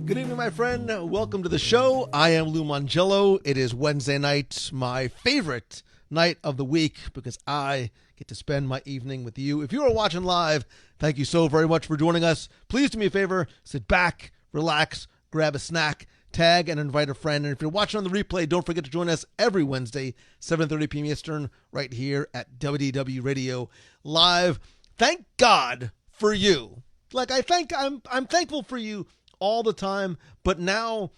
Good evening, my friend. Welcome to the show. I am Lou Mangello. It is Wednesday night, my favorite night of the week, because I get to spend my evening with you. If you are watching live, thank you so very much for joining us. Please do me a favor, sit back, relax, grab a snack, tag and invite a friend. And if you're watching on the replay, don't forget to join us every Wednesday, 7:30 p.m. Eastern, right here at WDW Radio Live. Thank God for you. I'm thankful for you all the time, but now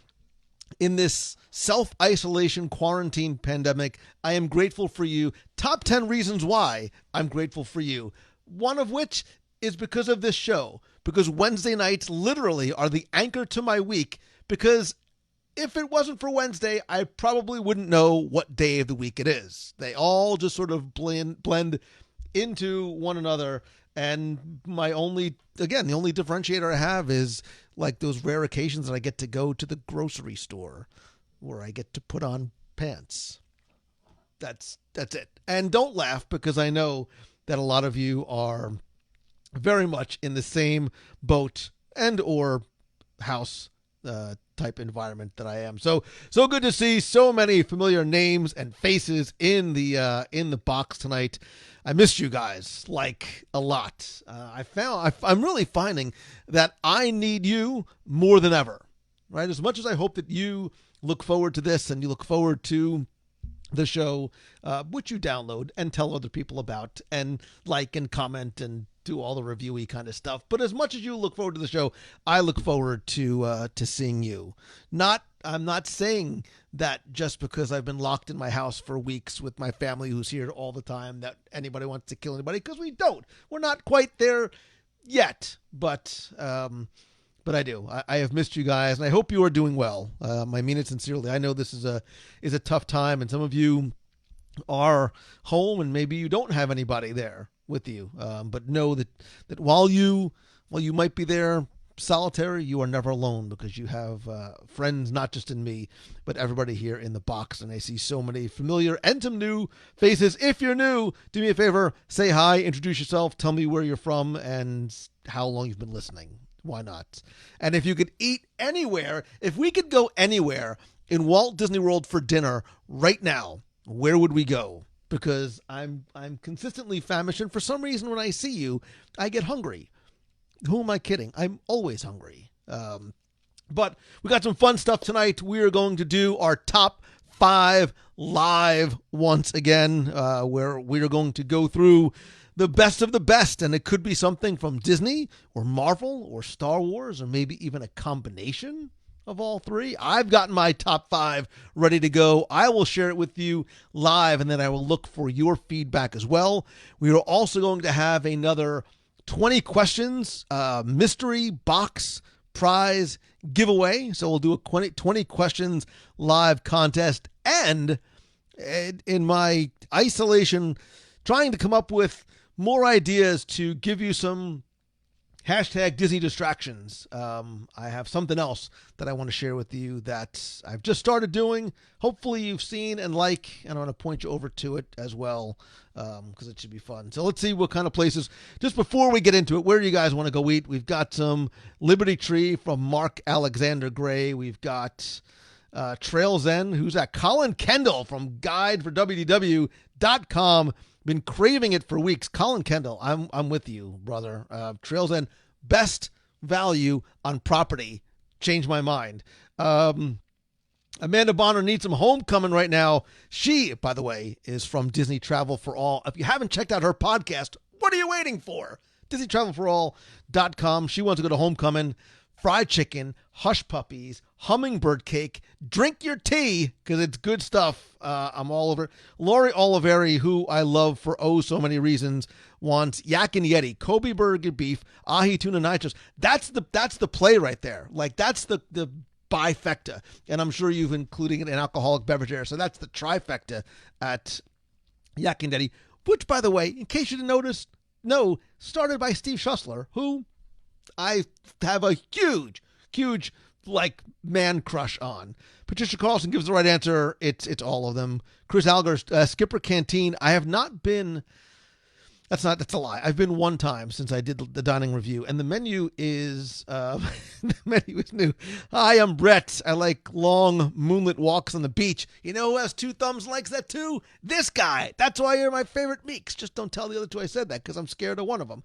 in this self-isolation quarantine pandemic, I am grateful for you. Top 10 reasons why I'm grateful for you. One of which is because of this show, because Wednesday nights literally are the anchor to my week, because if it wasn't for Wednesday, I probably wouldn't know what day of the week it is. They all just sort of blend into one another. And the only differentiator I have is like those rare occasions that I get to go to the grocery store where I get to put on pants. That's it. And don't laugh, because I know that a lot of you are very much in the same boat and or house type environment that I am. So good to see so many familiar names and faces in the box tonight. I missed you guys like a lot. I'm really finding that I need you more than ever, right? As much as I hope that you look forward to this and you look forward to the show, which you download and tell other people about and like and comment and do all the reviewy kind of stuff. But as much as you look forward to the show, I look forward to seeing you. I'm not saying that just because I've been locked in my house for weeks with my family who's here all the time that anybody wants to kill anybody, because we don't. We're not quite there yet, but I do. I have missed you guys, and I hope you are doing well. I mean it sincerely. I know this is a tough time, and some of you are home, and maybe you don't have anybody there with you. But know that while you might be there solitary, you are never alone, because you have friends, not just in me, but everybody here in the box. And I see so many familiar and some new faces. If you're new, do me a favor, say hi, introduce yourself, tell me where you're from and how long you've been listening. Why not? And if you could eat anywhere, if we could go anywhere in Walt Disney World for dinner right now, where would we go? Because I'm consistently famished, and for some reason when I see you, I get hungry. Who am I kidding? I'm always hungry. But we got some fun stuff tonight. We are going to do our top 5 live once again, where we are going to go through the best of the best, and it could be something from Disney or Marvel or Star Wars, or maybe even a combination of all three. I've gotten my top 5 ready to go. I will share it with you live, and then I will look for your feedback as well. We are also going to have another 20 questions mystery box prize giveaway. So we'll do a 20 questions live contest, and in my isolation, trying to come up with more ideas to give you some hashtag Disney distractions. I have something else that I want to share with you that I've just started doing. Hopefully you've seen and and I want to point you over to it as well, because it should be fun. So let's see what kind of places. Just before we get into it, where do you guys want to go eat? We've got some Liberty Tree from Mark Alexander Gray. We've got Trails End. Who's that? Colin Kendall from Guide for WDW.com. Been craving it for weeks. Colin Kendall, I'm with you, brother. Trails End, best value on property. Changed my mind. Amanda Bonner needs some homecoming right now. She, by the way, is from Disney Travel for All. If you haven't checked out her podcast, what are you waiting for? DisneyTravelForAll.com. She wants to go to homecoming. Fried chicken, hush puppies, hummingbird cake, drink your tea, because it's good stuff. I'm all over. Lori Oliveri, who I love for so many reasons, wants Yak and Yeti, Kobe burger beef, ahi tuna nitros. That's the play right there. Like, that's the bifecta. And I'm sure you've including an alcoholic beverage there. So that's the trifecta at Yak and Yeti, which, by the way, in case you didn't notice, started by Steve Schussler, who I have a huge like man crush on. Patricia Carlson gives the right answer. It's all of them. Chris Alger, Skipper Canteen. I have not been That's a lie. I've been one time since I did the dining review, and the menu is the menu is new. Hi, I'm Brett. I like long moonlit walks on the beach. You know who has two thumbs and likes that too? This guy. That's why you're my favorite Meeks. Just don't tell the other two I said that because I'm scared of one of them.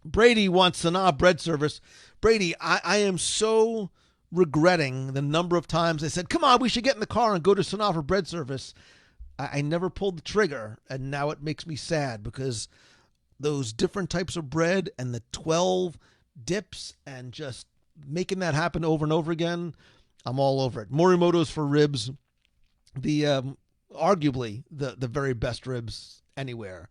Brady wants Sanaa bread service. Brady, I am so regretting the number of times I said, come on, we should get in the car and go to Sanaa for bread service. I never pulled the trigger, and now it makes me sad because those different types of bread and the 12 dips and just making that happen over and over again, I'm all over it. Morimoto's for ribs, the arguably the very best ribs anywhere.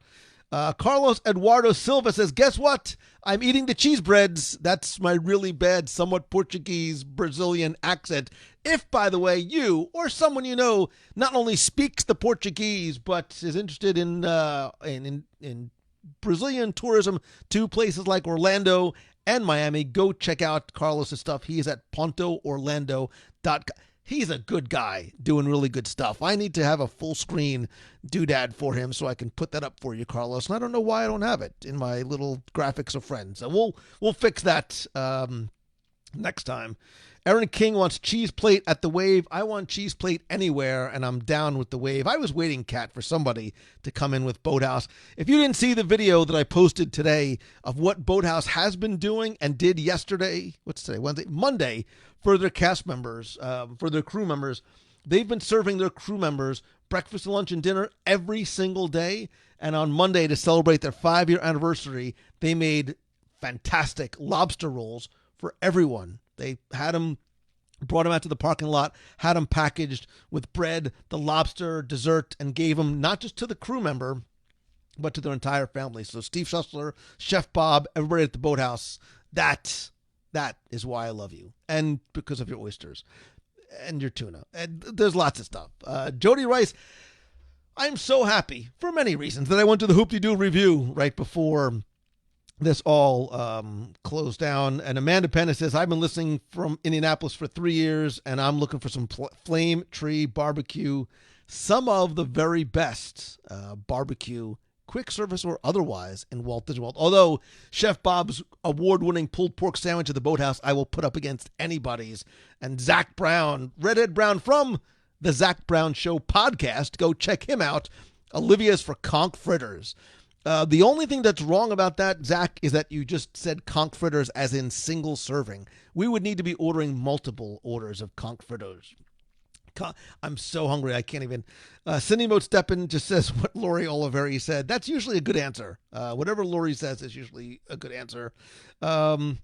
Carlos Eduardo Silva says, guess what? I'm eating the cheese breads. That's my really bad, somewhat Portuguese, Brazilian accent. If, by the way, you or someone you know not only speaks the Portuguese, but is interested in Brazilian tourism to places like Orlando and Miami, go check out Carlos' stuff. He is at pontoorlando.com. He's a good guy doing really good stuff. I need to have a full screen doodad for him so I can put that up for you, Carlos. And I don't know why I don't have it in my little graphics of friends. So we'll fix that next time. Aaron King wants cheese plate at the Wave. I want cheese plate anywhere, and I'm down with the Wave. I was waiting, Kat, for somebody to come in with Boathouse. If you didn't see the video that I posted today of what Boathouse has been doing and did yesterday, what's today, Wednesday, Monday, for their cast members, for their crew members, they've been serving their crew members breakfast, lunch, and dinner every single day. And on Monday, to celebrate their 5-year anniversary, they made fantastic lobster rolls for everyone. They had them, brought them out to the parking lot, had them packaged with bread, the lobster, dessert, and gave them not just to the crew member, but to their entire family. So Steve Schussler, Chef Bob, everybody at the Boathouse, that is why I love you. And because of your oysters and your tuna. And there's lots of stuff. Jody Rice, I'm so happy for many reasons that I went to the Hoop-de-Doo review right before this all closed down. And Amanda Penna says, I've been listening from Indianapolis for 3 years, and I'm looking for some Flame Tree barbecue. Some of the very best barbecue, quick service or otherwise, in Walt Disney World. Although Chef Bob's award-winning pulled pork sandwich at the Boathouse, I will put up against anybody's. And Zach Brown, Redhead Brown from the Zach Brown Show podcast, go check him out. Olivia's for conch fritters. The only thing that's wrong about that, Zach, is that you just said conch fritters as in single serving. We would need to be ordering multiple orders of conch fritters. I'm so hungry, I can't even. Cindy Mote-Steppen just says what Lori Oliveri said. That's usually a good answer. Whatever Lori says is usually a good answer. God,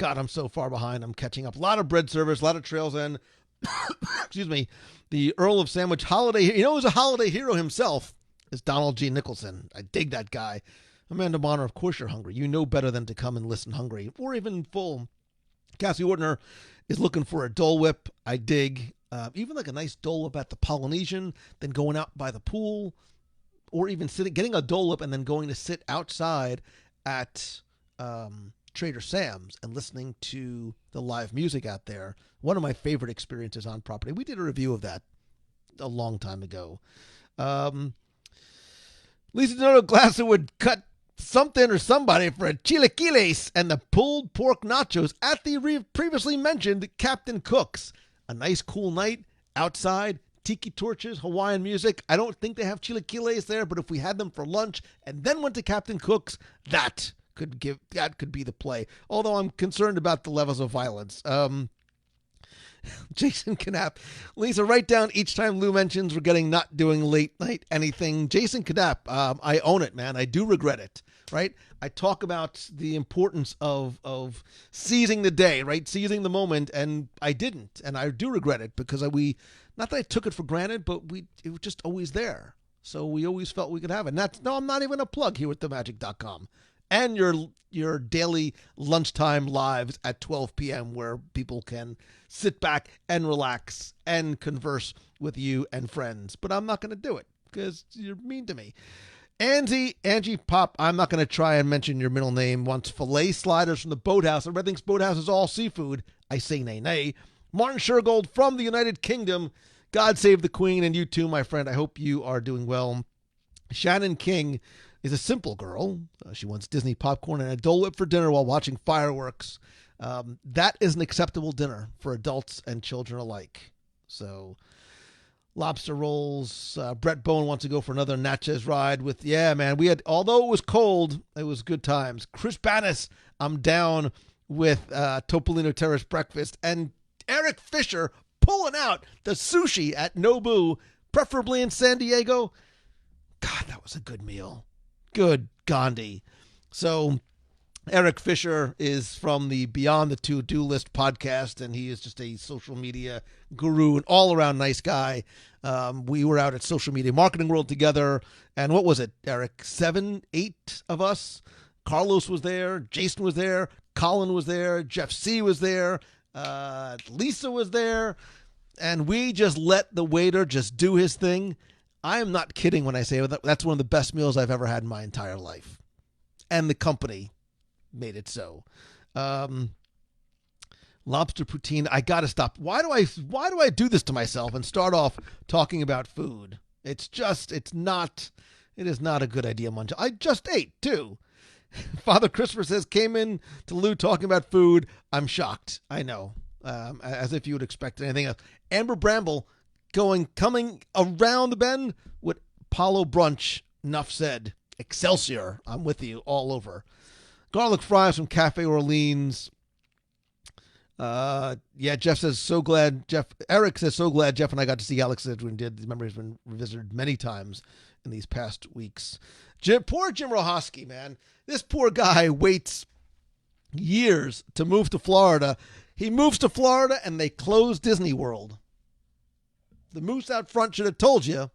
I'm so far behind. I'm catching up. A lot of bread service, a lot of Trails End. Excuse me. The Earl of Sandwich holiday. You know who's a holiday hero himself? Is Donald G. Nicholson. I dig that guy. Amanda Bonner, of course you're hungry. You know better than to come and listen hungry or even full. Cassie Ortner is looking for a Dole Whip. I dig. Even like a nice Dole Whip at the Polynesian, then going out by the pool, or even getting a Dole Whip and then going to sit outside at Trader Sam's and listening to the live music out there. One of my favorite experiences on property. We did a review of that a long time ago. Lisa Donato Glasser would cut something or somebody for a chilaquiles and the pulled pork nachos at the previously mentioned Captain Cook's. A nice cool night outside, tiki torches, Hawaiian music. I don't think they have chilaquiles there, but if we had them for lunch and then went to Captain Cook's, that could be the play. Although I'm concerned about the levels of violence. Jason Knapp. Lisa, write down each time Lou mentions we're getting not doing late night anything. Jason Knapp, I own it, man. I do regret it, right? I talk about the importance of seizing the day, right? Seizing the moment, and I didn't. And I do regret it because not that I took it for granted, but it was just always there. So we always felt we could have it. And I'm not even a plug here at themagic.com. And your daily lunchtime lives at 12 p.m. where people can sit back and relax and converse with you and friends. But I'm not going to do it because you're mean to me. Angie Pop, I'm not going to try and mention your middle name, wants filet sliders from the Boathouse. Everybody thinks Boathouse is all seafood. I say nay, nay. Martin Shergold from the United Kingdom. God save the Queen and you too, my friend. I hope you are doing well. Shannon King, is a simple girl. She wants Disney popcorn and a Dole Whip for dinner while watching fireworks. That is an acceptable dinner for adults and children alike. So, lobster rolls. Brett Bone wants to go for another Natchez ride with, yeah, man. We had, although it was cold, it was good times. Chris Bannis, I'm down with Topolino Terrace breakfast. And Eric Fisher pulling out the sushi at Nobu, preferably in San Diego. God, that was a good meal. Good Gandhi. So Eric Fisher is from the Beyond the To-Do List podcast, and he is just a social media guru, an all-around nice guy. We were out at Social Media Marketing World together, and what was it, Eric? 7, 8 of us? Carlos was there, Jason was there, Colin was there, Jeff C. was there, Lisa was there, and we just let the waiter just do his thing. I am not kidding when I say that's one of the best meals I've ever had in my entire life. And the company made it so. Lobster poutine. I gotta stop. Why do I do this to myself and start off talking about food? It is not a good idea, Munch. I just ate too. Father Christopher says, came in to Lou talking about food. I'm shocked. I know. As if you would expect anything else. Amber Bramble coming around the bend with Apollo brunch. Enough said. Excelsior. I'm with you all over. Garlic fries from Cafe Orleans. Jeff says, so glad. Eric says, so glad Jeff and I got to see Alex Edwin did. Remember, he's been revisited many times in these past weeks. Poor Jim Rohosky, man. This poor guy waits years to move to Florida. He moves to Florida and they close Disney World. The moose out front should have told you.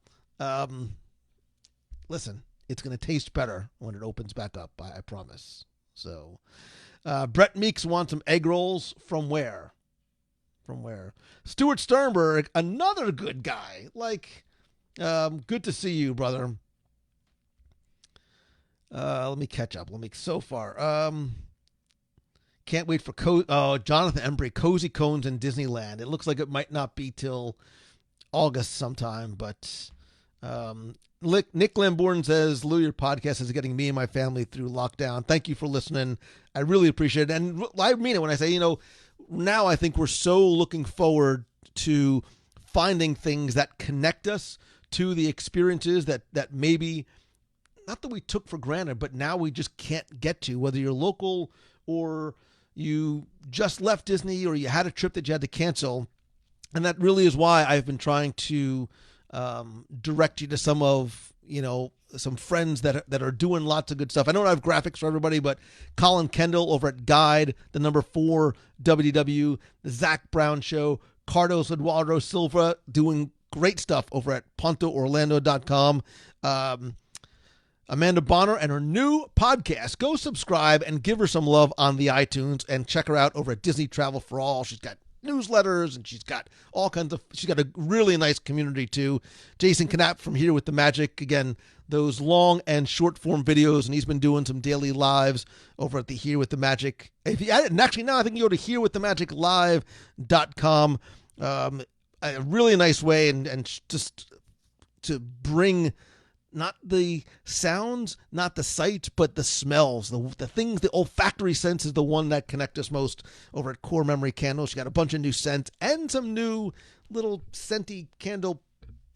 Listen, it's going to taste better when it opens back up, I promise. So, Brett Meeks wants some egg rolls. From where? Stuart Sternberg, another good guy. Good to see you, brother. Let me catch up. So far. Can't wait for Jonathan Embry, Cozy Cones in Disneyland. It looks like it might not be till August sometime, but Nick Lambourne says, Lou, your podcast is getting me and my family through lockdown. Thank you for listening. I really appreciate it. And I mean it when I say, now I think we're so looking forward to finding things that connect us to the experiences that maybe, not that we took for granted, but now we just can't get to, whether you're local or you just left Disney or you had a trip that you had to cancel. And that really is why I've been trying to direct you to some friends that are doing lots of good stuff. I don't have graphics for everybody, but Colin Kendall over at Guide, the number 4 WDW, the Zach Brown Show, Carlos Eduardo Silva doing great stuff over at PontoOrlando.com. Amanda Bonner and her new podcast. Go subscribe and give her some love on the iTunes and check her out over at Disney Travel for All. She's got newsletters and she's got a really nice community too. Jason Knapp from Here with the Magic, again, those long and short form videos, and he's been doing some daily lives over at the Here with the Magic. If you and actually now I think you go to herewiththemagiclive.com. A really nice way and just to bring not the sounds, not the sights, but the smells, the things, the olfactory sense is the one that connect us most over at Core Memory Candles. You got a bunch of new scents and some new little scenty candle,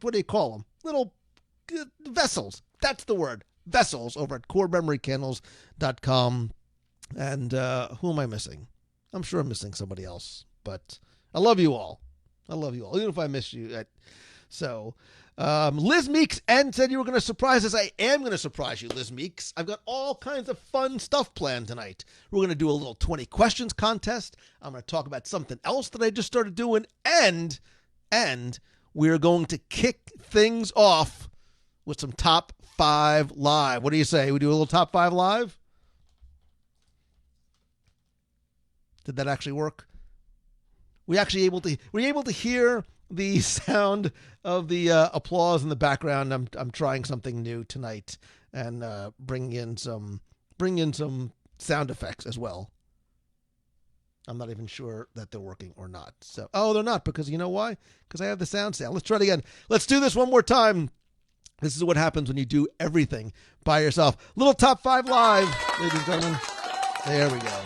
what do you call them? Little vessels. That's the word. Vessels over at corememorycandles.com. And who am I missing? I'm sure I'm missing somebody else, but I love you all. Even if I miss you. Liz Meeks said you were going to surprise us. I am going to surprise you, Liz Meeks. I've got all kinds of fun stuff planned tonight. We're going to do a little 20 questions contest. I'm going to talk about something else that I just started doing. And we're going to kick things off with some top 5 live. What do you say? We do a little top 5 live? Did that actually work? Were you able to hear the sound of the applause in the background? I'm trying something new tonight and bring in some sound effects as well. I'm not even sure that they're working or not. They're not, because you know why? Because I have the sound. Let's try it again. Let's do this one more time. This is what happens when you do everything by yourself. Little top 5 live, ladies and gentlemen. There we go.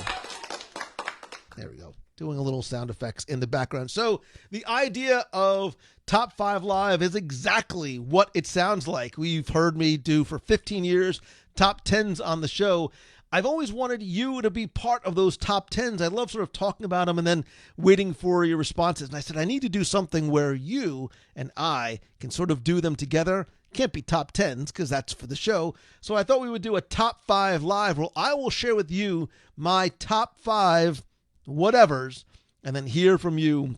There we go. Doing a little sound effects in the background. So the idea of top 5 live is exactly what it sounds like. We've heard me do for 15 years, top 10s on the show. I've always wanted you to be part of those top 10s. I love sort of talking about them and then waiting for your responses. And I said, I need to do something where you and I can sort of do them together. Can't be top 10s because that's for the show. So I thought we would do a top 5 live where I will share with you my top 5 whatevers and then hear from you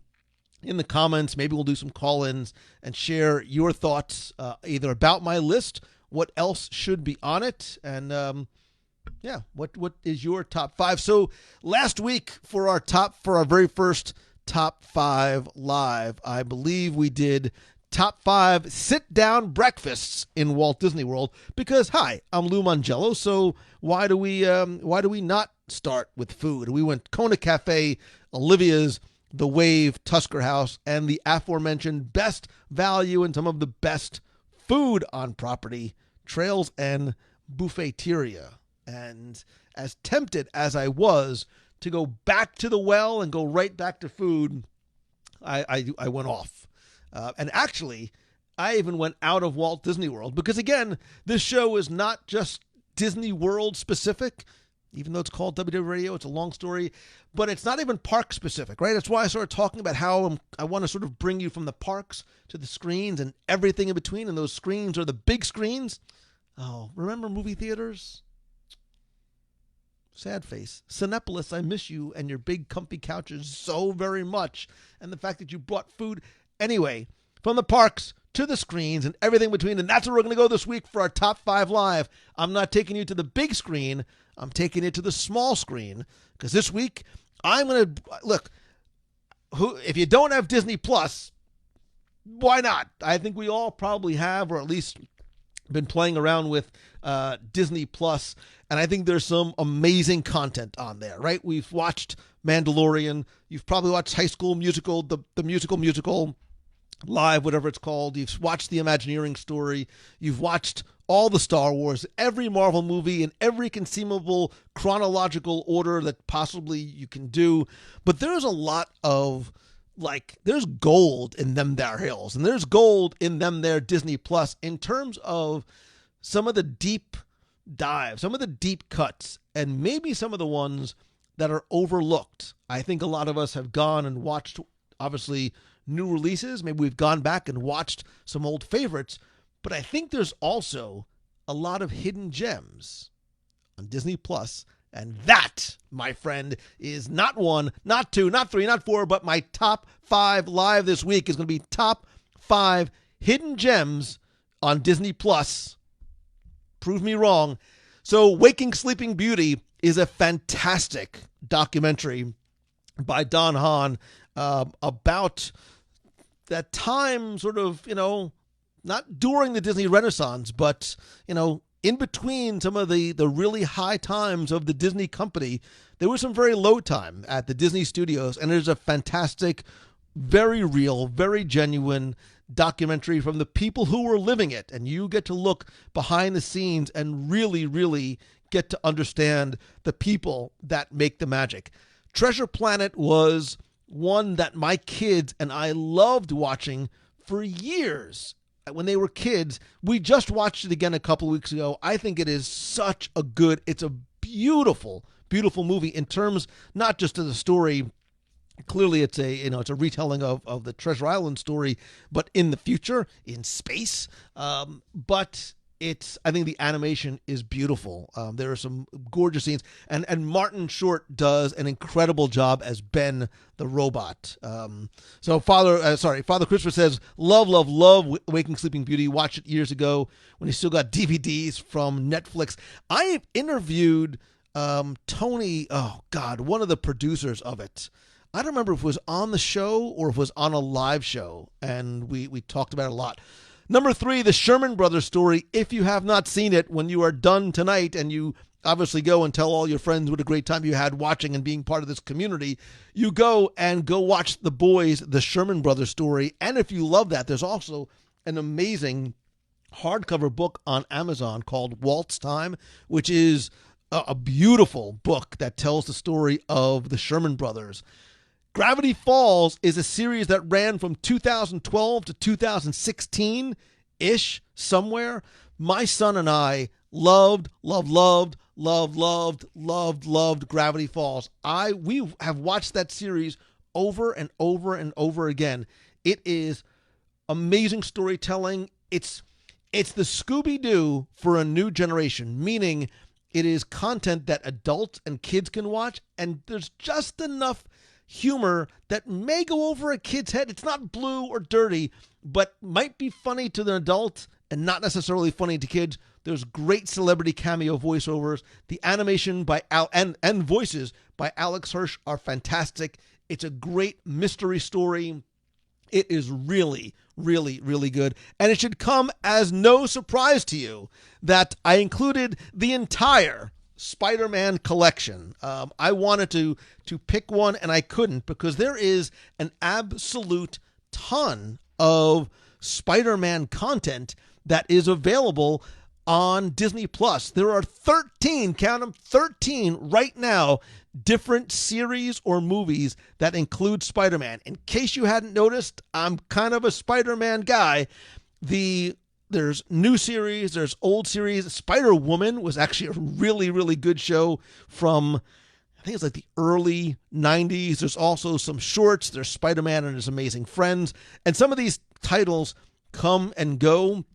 in the comments. Maybe we'll do some call-ins and share your thoughts either about my list, what else should be on it, and what is your top 5? So last week for our very first top 5 live, I believe we did top 5 sit-down breakfasts in Walt Disney World because, hi, I'm Lou Mongello, so why do we not start with food? We went Kona Cafe, Olivia's, The Wave, Tusker House, and the aforementioned best value and some of the best food on property, Trails and Buffeteria. And as tempted as I was to go back to the well and go right back to food, I went off. And actually, I even went out of Walt Disney World because, again, this show is not just Disney World specific. Even though it's called WDW Radio, it's a long story, but it's not even park specific, right? That's why I started talking about how I want to sort of bring you from the parks to the screens and everything in between. And those screens are the big screens. Oh, remember movie theaters? Sad face. Cinepolis, I miss you and your big comfy couches so very much. And the fact that you brought food. Anyway, from the parks to the screens and everything between. And that's where we're going to go this week for our top 5 live. I'm not taking you to the big screen. I'm taking it to the small screen because this week I'm going to look. If you don't have Disney Plus, why not? I think we all probably have, or at least been playing around with Disney Plus, and I think there's some amazing content on there, right? We've watched Mandalorian. You've probably watched High School Musical, the musical live, whatever it's called. You've watched the Imagineering story. You've watched all the Star Wars, every Marvel movie in every conceivable chronological order that possibly you can do. But there's a lot of, there's gold in them there hills, and there's gold in them there Disney Plus in terms of some of the deep dives, some of the deep cuts, and maybe some of the ones that are overlooked. I think a lot of us have gone and watched, obviously, new releases. Maybe we've gone back and watched some old favorites. But I think there's also a lot of hidden gems on Disney Plus, and that, my friend, is not 1, not 2, not 3, not 4, but my top 5 live this week is going to be top 5 hidden gems on Disney Plus. Prove me wrong. So Waking Sleeping Beauty is a fantastic documentary by Don Hahn about that time, sort of, not during the Disney Renaissance, but, in between some of the really high times of the Disney company, there was some very low time at the Disney studios. And there's a fantastic, very real, very genuine documentary from the people who were living it. And you get to look behind the scenes and really, really get to understand the people that make the magic. Treasure Planet was one that my kids and I loved watching for years. When they were kids, we just watched it again a couple of weeks ago. I think it is it's a beautiful, beautiful movie in terms, not just of the story. Clearly it's a retelling of the Treasure Island story, but in the future, in space. But I think the animation is beautiful. There are some gorgeous scenes, and Martin Short does an incredible job as Ben the robot. So Father Christopher says, love Waking Sleeping Beauty. Watched it years ago when he still got DVDs from Netflix. I interviewed Tony, one of the producers of it. I don't remember if it was on the show or if it was on a live show, and we talked about it a lot. Number 3, the Sherman Brothers story. If you have not seen it, when you are done tonight and you obviously go and tell all your friends what a great time you had watching and being part of this community, you go watch The Boys, the Sherman Brothers story. And if you love that, there's also an amazing hardcover book on Amazon called Walt's Time, which is a beautiful book that tells the story of the Sherman brothers. Gravity Falls is a series that ran from 2012 to 2016 ish, somewhere. My son and I loved Gravity Falls. We have watched that series over and over and over again. It is amazing storytelling. It's the Scooby-Doo for a new generation, meaning it is content that adults and kids can watch, and there's just enough humor that may go over a kid's head. It's not blue or dirty, but might be funny to the adult and not necessarily funny to kids. There's great celebrity cameo voiceovers. The animation by and voices by Alex Hirsch are fantastic. It's a great mystery story. It is really, really, really good. And it should come as no surprise to you that I included the entire Spider-Man collection. I wanted to pick one, and I couldn't, because there is an absolute ton of Spider-Man content that is available on Disney Plus. There are 13, count them, 13 right now, different series or movies that include Spider-Man. In case you hadn't noticed, I'm kind of a Spider-Man guy. There's new series, there's old series. Spider-Woman was actually a really, really good show from, I think it's like the early 90s. There's also some shorts. There's Spider-Man and His Amazing Friends. And some of these titles come and go.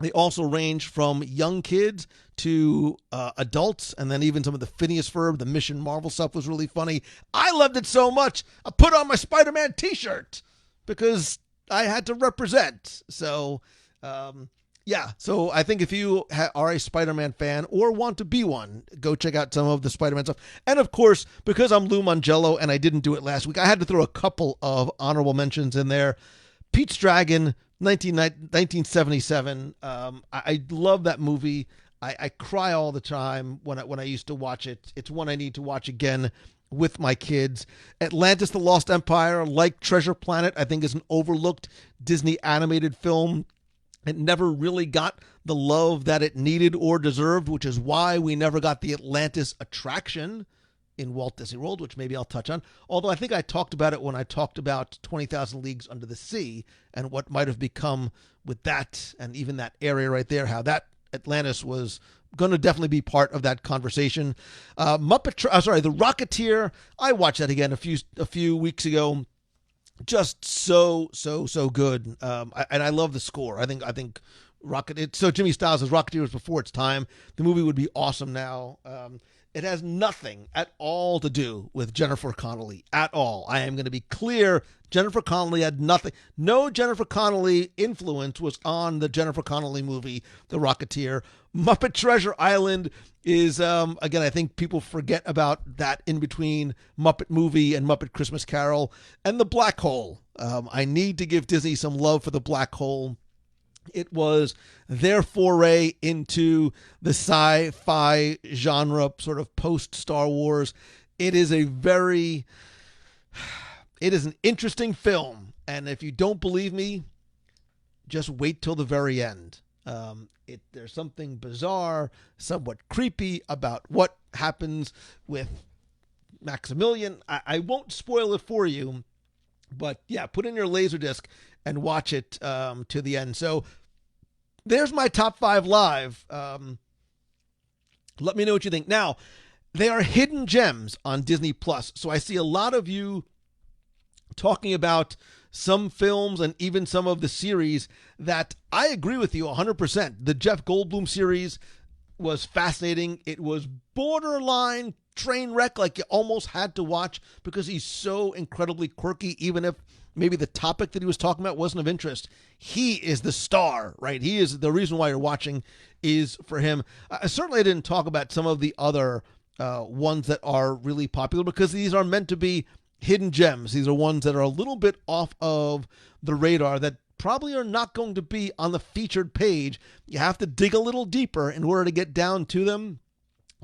They also range from young kids to adults, and then even some of the Phineas Ferb, the Mission Marvel stuff was really funny. I loved it so much, I put on my Spider-Man t-shirt because I had to represent. So, so I think if you are a Spider-Man fan or want to be one, go check out some of the Spider-Man stuff. And of course, because I'm Lou Mangello and I didn't do it last week, I had to throw a couple of honorable mentions in there. Pete's Dragon, 1977. I love that movie. I cry all the time when I used to watch it. It's one I need to watch again with my kids. Atlantis: The Lost Empire, like Treasure Planet, I think is an overlooked Disney animated film. It never really got the love that it needed or deserved, which is why we never got the Atlantis attraction in Walt Disney World, which maybe I'll touch on. Although I think I talked about it when I talked about 20,000 Leagues Under the Sea and what might have become with that, and even that area right there, how that Atlantis was going to definitely be part of that conversation. The Rocketeer. I watched that again a few weeks ago. Just so good. And I love the score. I think so Jimmy Styles' Rocketeer was before its time. The movie would be awesome now. It has nothing at all to do with Jennifer Connelly at all. I am going to be clear. Jennifer Connelly had nothing. No Jennifer Connelly influence was on the Jennifer Connelly movie, The Rocketeer. Muppet Treasure Island is, again, I think people forget about that in between Muppet Movie and Muppet Christmas Carol. And The Black Hole. I need to give Disney some love for The Black Hole. It was their foray into the sci-fi genre, sort of post-Star Wars. It is an interesting film. And if you don't believe me, just wait till the very end. There's something bizarre, somewhat creepy about what happens with Maximilian. I won't spoil it for you, but yeah, put in your Laserdisc and watch it to the end. So there's my top 5 live. Let me know what you think. Now, they are hidden gems on Disney Plus. So I see a lot of you talking about some films and even some of the series that I agree with you 100%. The Jeff Goldblum series was fascinating. It was borderline train wreck, like you almost had to watch because he's so incredibly quirky, even if maybe the topic that he was talking about wasn't of interest. He is the star, right? He is the reason why you're watching is for him. I certainly didn't talk about some of the other ones that are really popular because these are meant to be hidden gems. These are ones that are a little bit off of the radar that probably are not going to be on the featured page. You have to dig a little deeper in order to get down to them.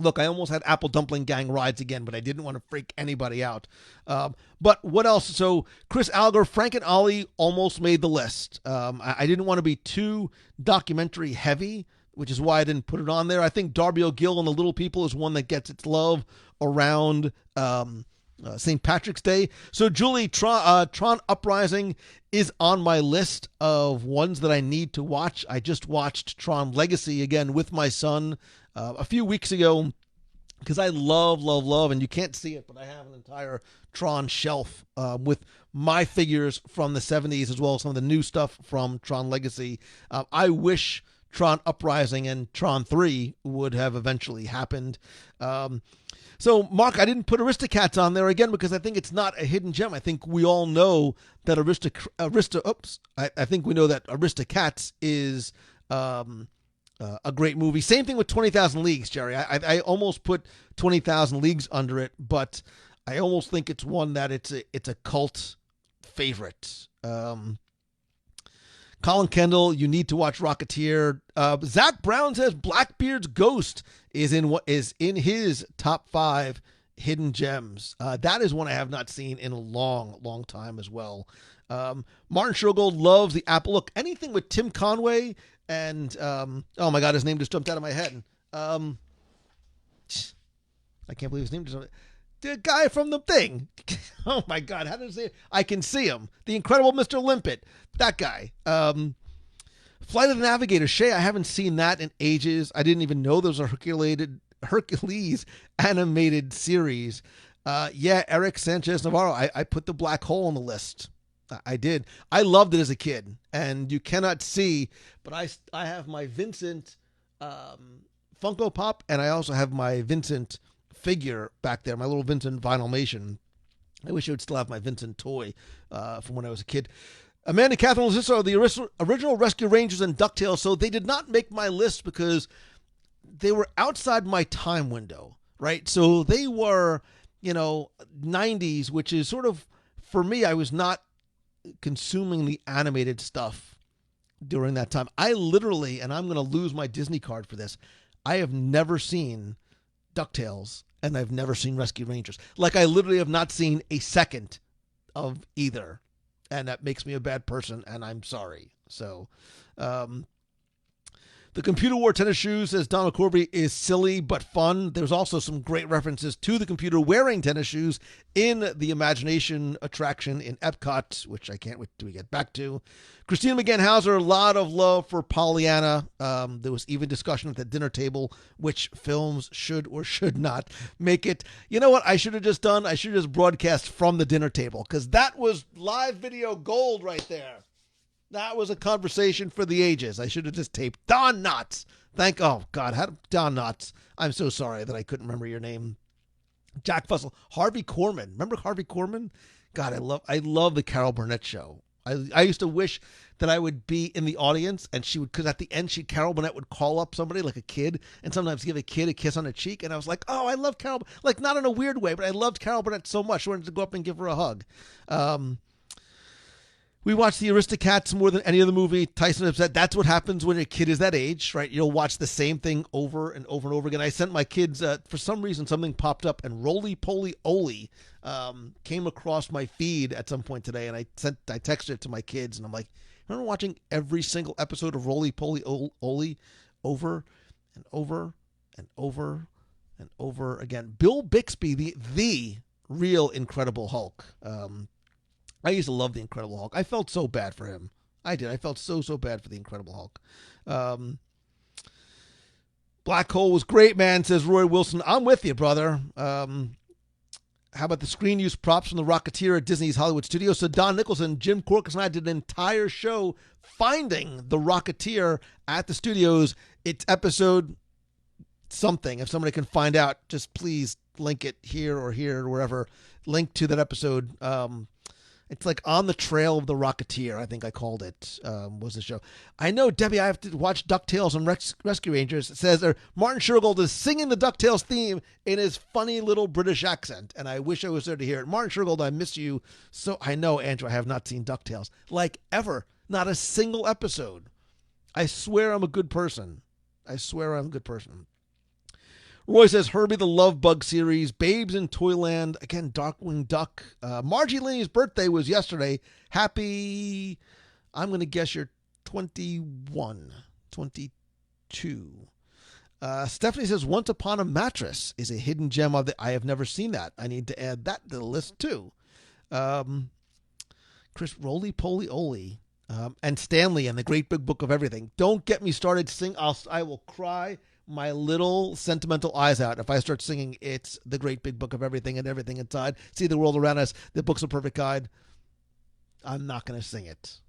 Look, I almost had Apple Dumpling Gang rides again, but I didn't want to freak anybody out. But what else? So Chris Alger, Frank and Ollie almost made the list. I didn't want to be too documentary heavy, which is why I didn't put it on there. I think Darby O'Gill and the Little People is one that gets its love around St. Patrick's Day. So Julie, Tron Uprising is on my list of ones that I need to watch. I just watched Tron Legacy again with my son a few weeks ago because I love, and you can't see it, but I have an entire Tron shelf with my figures from the 70s as well as some of the new stuff from Tron Legacy. I wish Tron Uprising and Tron 3 would have eventually happened. So, Mark, I didn't put Aristocats on there again because I think it's not a hidden gem. I think we all know that I think we know that Aristocats is a great movie. Same thing with 20,000 Leagues, Jerry. I almost put 20,000 Leagues under it, but I almost think it's one that it's a cult favorite. Colin Kendall, you need to watch Rocketeer. Zach Brown says Blackbeard's Ghost is in his top 5 hidden gems. That is one I have not seen in a long time as well. Martin Shergold loves the Apple. Look, anything with Tim Conway and oh my God, his name just jumped out of my head. I can't believe his name just. The guy from The Thing. Oh my God, how does it? I can see him. The Incredible Mr. Limpet. That guy. Flight of the Navigator. Shay, I haven't seen that in ages. I didn't even know there was a Hercules animated series. Yeah, Eric Sanchez Navarro. I put The Black Hole on the list. I did. I loved it as a kid, and you cannot see, but I have my Vincent Funko Pop, and I also have my Vincent figure back there, my little Vincent Vinylmation. I wish I would still have my Vincent toy from when I was a kid. Amanda Catherine Lazissa are the original Rescue Rangers and DuckTales, so they did not make my list because they were outside my time window, right? So they were, 90s, which is sort of, for me, I was not consuming the animated stuff during that time. I literally, and I'm going to lose my Disney card for this, I have never seen DuckTales and I've never seen Rescue Rangers. Like, I literally have not seen a second of either. And that makes me a bad person, and I'm sorry. So, the Computer War Tennis Shoes, says Donald Corby, is silly but fun. There's also some great references to the computer wearing tennis shoes in the Imagination attraction in Epcot, which I can't wait till we get back to. Christina McGann Hauser, a lot of love for Pollyanna. There was even discussion at the dinner table which films should or should not make it. You know what I should have just done? I should have just broadcast from the dinner table, because that was live video gold right there. That was a conversation for the ages. I should have just taped Don Knotts. Oh God, Don Knotts. I'm so sorry that I couldn't remember your name. Jack Fussell, Harvey Korman. Remember Harvey Korman? God, I love the Carol Burnett show. I used to wish that I would be in the audience, and she would, because at the end, Carol Burnett would call up somebody like a kid, and sometimes give a kid a kiss on the cheek, and I was like, oh, I love Carol, like not in a weird way, but I loved Carol Burnett so much. I wanted to go up and give her a hug. We watched the Aristocats more than any other movie. Tyson has said that's what happens when your kid is that age, right? You'll watch the same thing over and over and over again. I sent my kids, for some reason, something popped up, and Roly Poly Oly came across my feed at some point today, and I texted it to my kids, and I'm like, remember watching every single episode of Roly Poly Oly over and over and over and over again? Bill Bixby, the real Incredible Hulk. I used to love the Incredible Hulk. I felt so bad for him. I did. I felt so bad for the Incredible Hulk. Black Hole was great, man, says Roy Wilson. I'm with you, brother. How about the screen use props from the Rocketeer at Disney's Hollywood Studios? So Don Nicholson, Jim Corkus, and I did an entire show finding the Rocketeer at the studios. It's episode something. If somebody can find out, just please link it here or wherever. Link to that episode. It's like On the Trail of the Rocketeer, I think I called it, was the show. I know, Debbie, I have to watch DuckTales and Rescue Rangers. It says there, Martin Shergold is singing the DuckTales theme in his funny little British accent, and I wish I was there to hear it. Martin Shergold, I miss you. So I know, Andrew, I have not seen DuckTales. Like, ever. Not a single episode. I swear I'm a good person. Roy says Herbie the Love Bug series, Babes in Toyland, again, Darkwing Duck. Margie Lane's birthday was yesterday. Happy, I'm going to guess you're 21, 22. Stephanie says Once Upon a Mattress is a hidden gem of the. I have never seen that. I need to add that to the list too. Chris Roly Poly Oly. And Stanley and the Great Big Book of Everything. Don't get me started sing. I will cry my little sentimental eyes out if I start singing It's the Great Big Book of Everything and Everything Inside. See the world around us. The book's a perfect guide. I'm not going to sing it.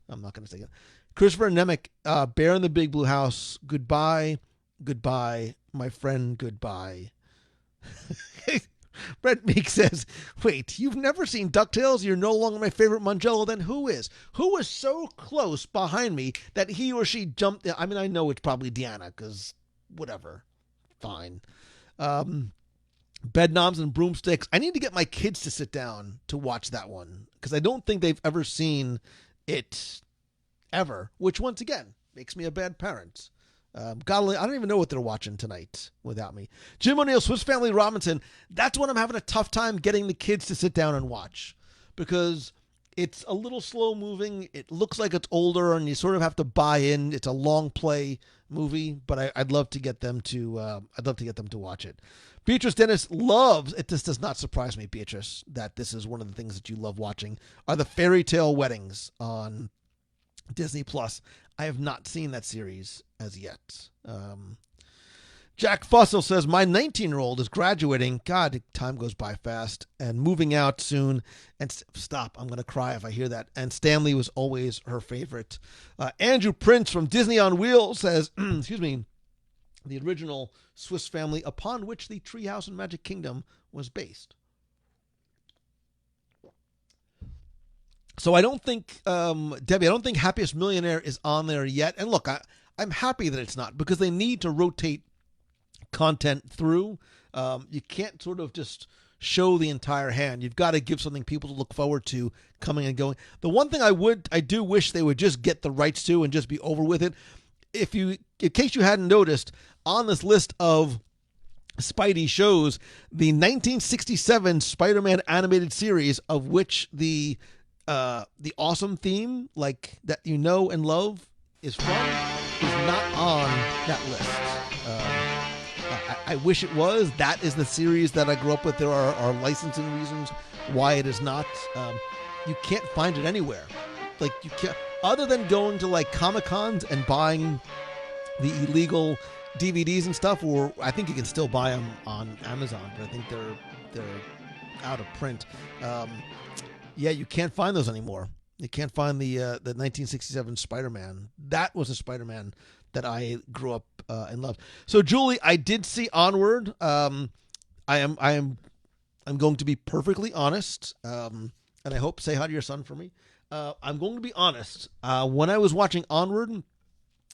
Christopher Nemec, Bear in the Big Blue House. Goodbye. Goodbye. My friend, goodbye. Brett Meek says, wait, you've never seen DuckTales? You're no longer my favorite Mangello. Then who is? Who was so close behind me that he or she jumped? I mean, I know it's probably Deanna because whatever. Fine. Bedknobs and Broomsticks. I need to get my kids to sit down to watch that one because I don't think they've ever seen it ever, which once again makes me a bad parent. God, I don't even know what they're watching tonight without me. Jim O'Neill, Swiss Family Robinson. That's what I'm having a tough time getting the kids to sit down and watch because it's a little slow moving. It looks like it's older, and you sort of have to buy in. It's a long play movie, but I'd love to get them to. I'd love to get them to watch it. Beatrice Dennis loves it. This does not surprise me, Beatrice, that this is one of the things that you love watching. Are the fairy tale weddings on Disney Plus? I have not seen that series as yet. Jack Fussell says, my 19-year-old is graduating. God, time goes by fast. And moving out soon. And stop, I'm going to cry if I hear that. And Stanley was always her favorite. Andrew Prince from Disney on Wheels says, excuse me, the original Swiss Family upon which the Treehouse in Magic Kingdom was based. So I don't think, Debbie, I don't think Happiest Millionaire is on there yet. And look, I'm happy that it's not because they need to rotate content through. You can't sort of just show the entire hand. You've got to give something people to look forward to coming and going. The one thing I do wish they would just get the rights to and just be over with it. In case you hadn't noticed, on this list of Spidey shows, the 1967 Spider-Man animated series, of which the awesome theme, like that you know and love, is from, is not on that list. I wish it was. That is the series that I grew up with. There are licensing reasons why it is not. You can't find it anywhere. Like you can't, other than going to like Comic-Cons and buying the illegal DVDs and stuff, or I think you can still buy them on Amazon, but I think they're out of print. Yeah, you can't find those anymore. You can't find the 1967 Spider-Man. That was a Spider-Man that I grew up and loved. So, Julie, I did see Onward. I am going to be perfectly honest, and I hope say hi to your son for me. I'm going to be honest. When I was watching Onward,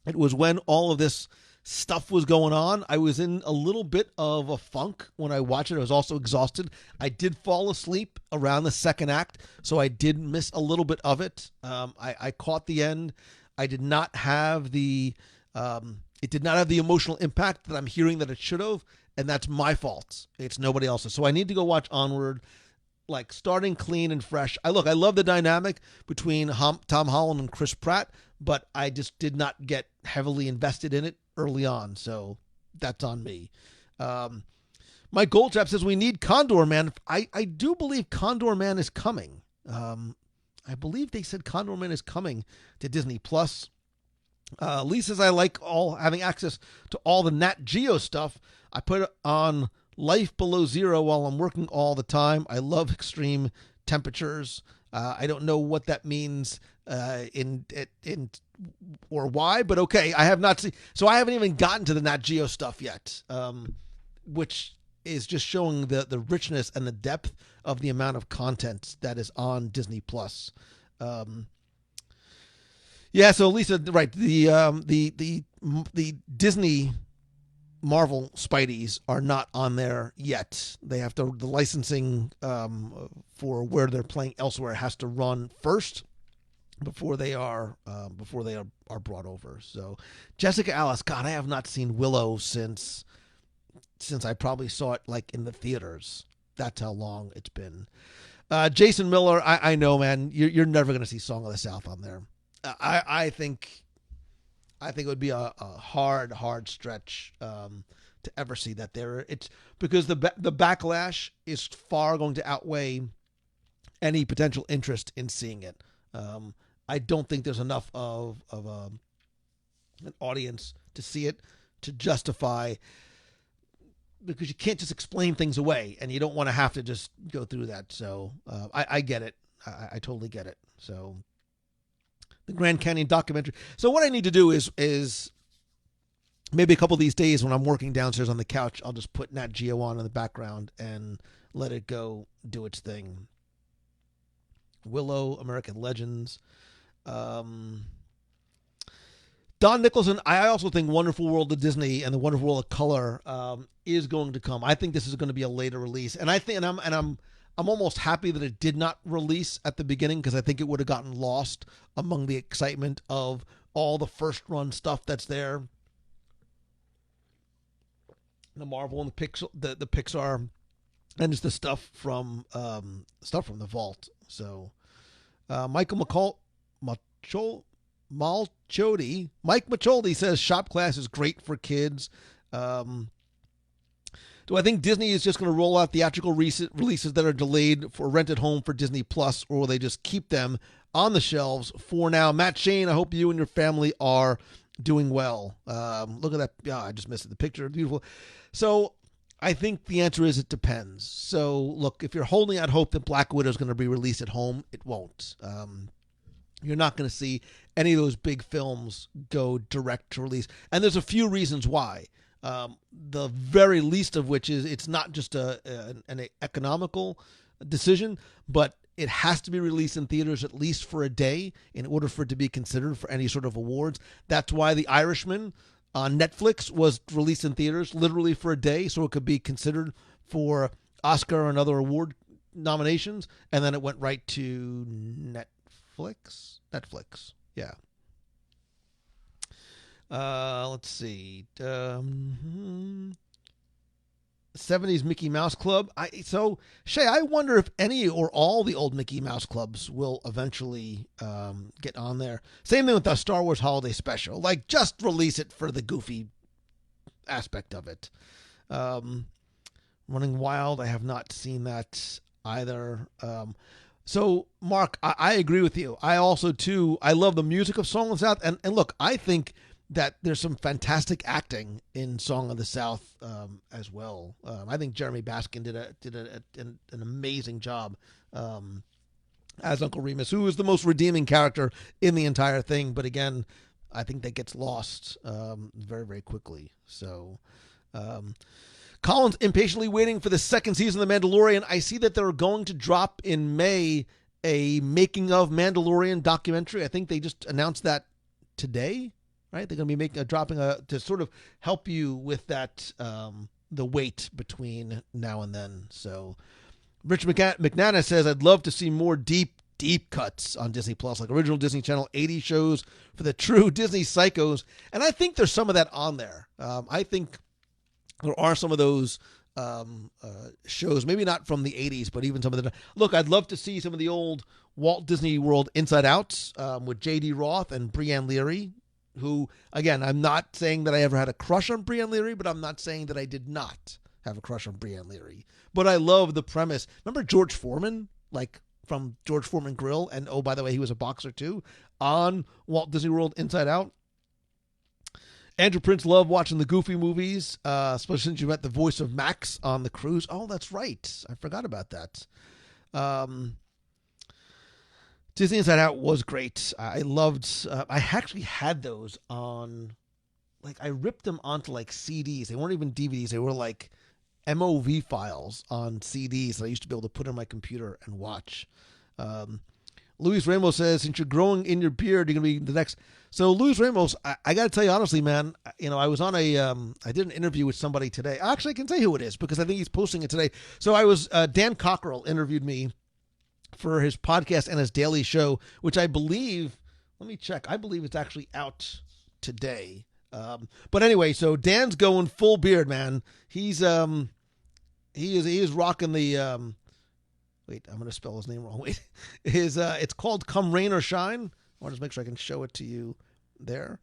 it was when all of this stuff was going on. I was in a little bit of a funk when I watched it. I was also exhausted. I did fall asleep around the second act, so I did miss a little bit of it. I caught the end. I did not have the it did not have the emotional impact that I'm hearing that it should have, and that's my fault. It's nobody else's. So I need to go watch Onward, like starting clean and fresh. I love the dynamic between Tom Holland and Chris Pratt, but I just did not get heavily invested in it early on, so that's on me. Mike Goldtrap says we need Condor Man. I do believe Condor Man is coming. I believe they said Condor Man is coming to Disney Plus. Lee says I like having access to all the Nat Geo stuff. I put it on Life Below Zero while I'm working all the time. I love extreme temperatures. I don't know what that means in or why, but okay. I have not seen, so I haven't even gotten to the Nat Geo stuff yet, which is just showing the richness and the depth of the amount of content that is on Disney Plus. Yeah, so Lisa, right? The Disney Marvel Spideys are not on there yet. They have to, the licensing for where they're playing elsewhere has to run first before they are brought over. So Jessica Alice, God, I have not seen Willow since since I probably saw it like in the theaters. That's how long it's been. Jason Miller, I know, man, you're never going to see Song of the South on there. I think it would be a hard stretch to ever see that there. It's because the backlash is far going to outweigh any potential interest in seeing it. I don't think there's enough of an audience to see it to justify, because you can't just explain things away, and you don't want to have to just go through that. So I get it. I totally get it. So the Grand Canyon documentary. So what I need to do is maybe a couple of these days when I'm working downstairs on the couch, I'll just put Nat Geo on in the background and let it go do its thing. Willow, American Legends. Don Nicholson, I also think Wonderful World of Disney and the Wonderful World of Color is going to come. I think this is going to be a later release, and I'm almost happy that it did not release at the beginning, because I think it would have gotten lost among the excitement of all the first run stuff that's there, the Marvel and the Pixar, and just the stuff from the vault. So Mike Macholdi says Shop Class is great for kids. Do I think Disney is just going to roll out theatrical releases that are delayed for rented home for Disney Plus, or will they just keep them on the shelves for now? Matt Shane, I hope you and your family are doing well. Look at that. Yeah, I just missed it. The picture, beautiful. So I think the answer is it depends. So look, if you're holding out hope that Black Widow is going to be released at home, it won't. You're not going to see any of those big films go direct to release. And there's a few reasons why. The very least of which is it's not just an economical decision, but it has to be released in theaters at least for a day in order for it to be considered for any sort of awards. That's why The Irishman on Netflix was released in theaters literally for a day, so it could be considered for Oscar or another award nominations, and then it went right to Netflix, yeah. Let's see. 70s Mickey Mouse Club. So Shay, I wonder if any or all the old Mickey Mouse clubs will eventually get on there. Same thing with the Star Wars Holiday Special. Like, just release it for the goofy aspect of it. Running Wild, I have not seen that either. So, Mark, I agree with you. I also, too, I love the music of Song of the South. And look, I think that there's some fantastic acting in Song of the South as well. I think Jeremy Baskin did an amazing job as Uncle Remus, who is the most redeeming character in the entire thing. But again, I think that gets lost very, very quickly. So Colin's impatiently waiting for the second season of The Mandalorian. I see that they're going to drop in May a making of Mandalorian documentary. I think they just announced that today. Right, they're going to be dropping to sort of help you with that the wait between now and then. So, Rich McNana says, "I'd love to see more deep cuts on Disney Plus, like original Disney Channel 80 shows for the true Disney psychos." And I think there's some of that on there. I think there are some of those shows, maybe not from the 80s, but even some of the. Look, I'd love to see some of the old Walt Disney World Inside Outs with J.D. Roth and Brianne Leary. Who, again, I'm not saying that I ever had a crush on Brianne Leary, but I'm not saying that I did not have a crush on Brianne Leary. But I love the premise. Remember George Foreman, like from George Foreman Grill? And oh, by the way, he was a boxer too, on Walt Disney World Inside Out. Andrew Prince loved watching the Goofy movies, especially since you met the voice of Max on the cruise. Oh, that's right. I forgot about that. Disney Inside Out was great. I loved, I actually had those on, like, I ripped them onto, like, CDs. They weren't even DVDs. They were, like, MOV files on CDs that I used to be able to put on my computer and watch. Luis Ramos says, since you're growing in your beard, you're going to be the next. So, Luis Ramos, I got to tell you honestly, man, you know, I was on I did an interview with somebody today. Actually, I can say who it is because I think he's posting it today. So, Dan Cockrell interviewed me for his podcast and his daily show, which I believe, let me check, I believe it's actually out today. But anyway, so Dan's going full beard, man. He is rocking the wait, I'm gonna spell his name wrong. Wait, it's called Come Rain or Shine. I'll just make sure I can show it to you there.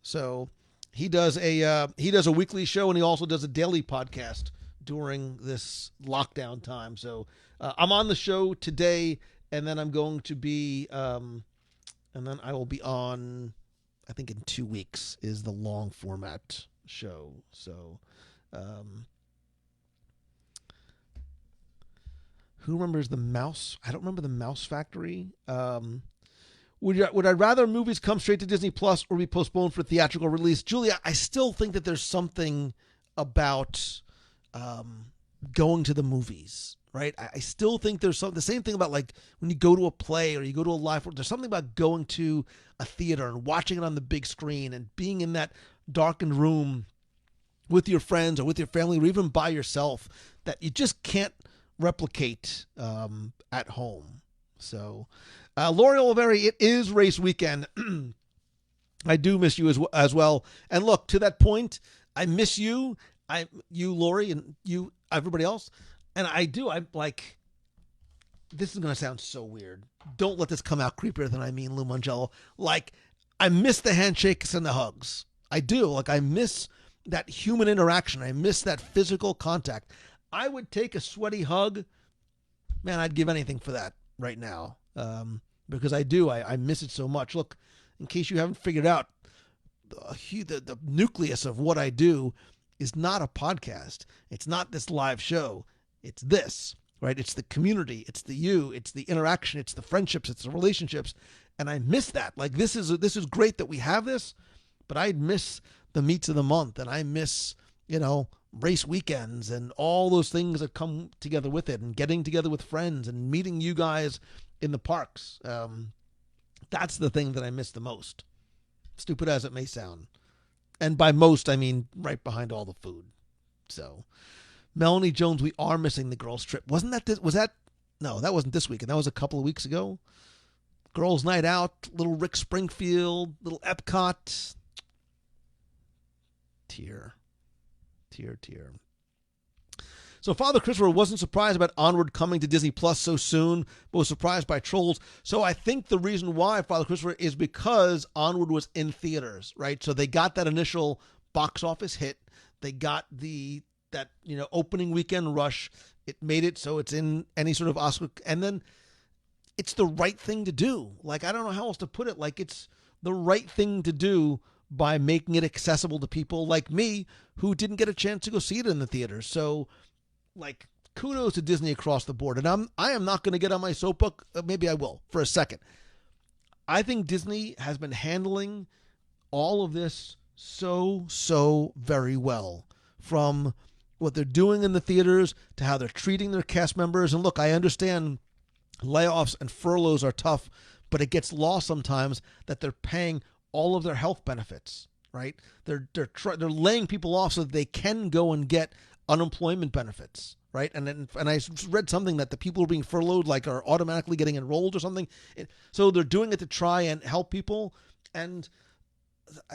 So he does a weekly show, and he also does a daily podcast during this lockdown time. So I'm on the show today, and then I'm going to be and then I will be on, I think in 2 weeks is the long format show. So who remembers the Mouse? I don't remember the Mouse Factory. Would I rather movies come straight to Disney Plus or be postponed for theatrical release? Julia, I still think that there's something about going to the movies, right? I still think there's the same thing about like when you go to a play or you go to a live. There's something about going to a theater and watching it on the big screen and being in that darkened room with your friends or with your family or even by yourself that you just can't replicate at home. So, Lori Oliveri, it is race weekend. I do miss you as well. And look, to that point, I miss you. You, Lori, and you, everybody else. And I'm like, this is going to sound so weird. Don't let this come out creepier than I mean, Lou Mangello. Like, I miss the handshakes and the hugs. I do. Like, I miss that human interaction. I miss that physical contact. I would take a sweaty hug. Man, I'd give anything for that right now. Because I do. I miss it so much. Look, in case you haven't figured out, the nucleus of what I do is not a podcast. It's not this live show. It's this, right? It's the community. It's the you. It's the interaction. It's the friendships. It's the relationships. And I miss that. Like, this is great that we have this, but I miss the meets of the month, and I miss, race weekends and all those things that come together with it, and getting together with friends and meeting you guys in the parks. That's the thing that I miss the most. Stupid as it may sound. And by most, I mean right behind all the food. So, Melanie Jones, we are missing the girls' trip. No, that wasn't this weekend. That was a couple of weeks ago. Girls' night out, little Rick Springfield, little Epcot. Tear. So Father Christopher wasn't surprised about Onward coming to Disney Plus so soon, but was surprised by Trolls. So I think the reason why, Father Christopher, is because Onward was in theaters, right? So they got that initial box office hit. They got that opening weekend rush. It made it so it's in any sort of Oscar, and then it's the right thing to do. Like, I don't know how else to put it. Like, it's the right thing to do by making it accessible to people like me who didn't get a chance to go see it in the theater. So, like, kudos to Disney across the board. And I am not going to get on my soapbox. Maybe I will for a second. I think Disney has been handling all of this so very well, from what they're doing in the theaters to how they're treating their cast members. And look, I understand layoffs and furloughs are tough, but it gets lost sometimes that they're paying all of their health benefits, right? They're laying people off so that they can go and get unemployment benefits, right? And I read something that the people who are being furloughed are automatically getting enrolled or something. So they're doing it to try and help people. And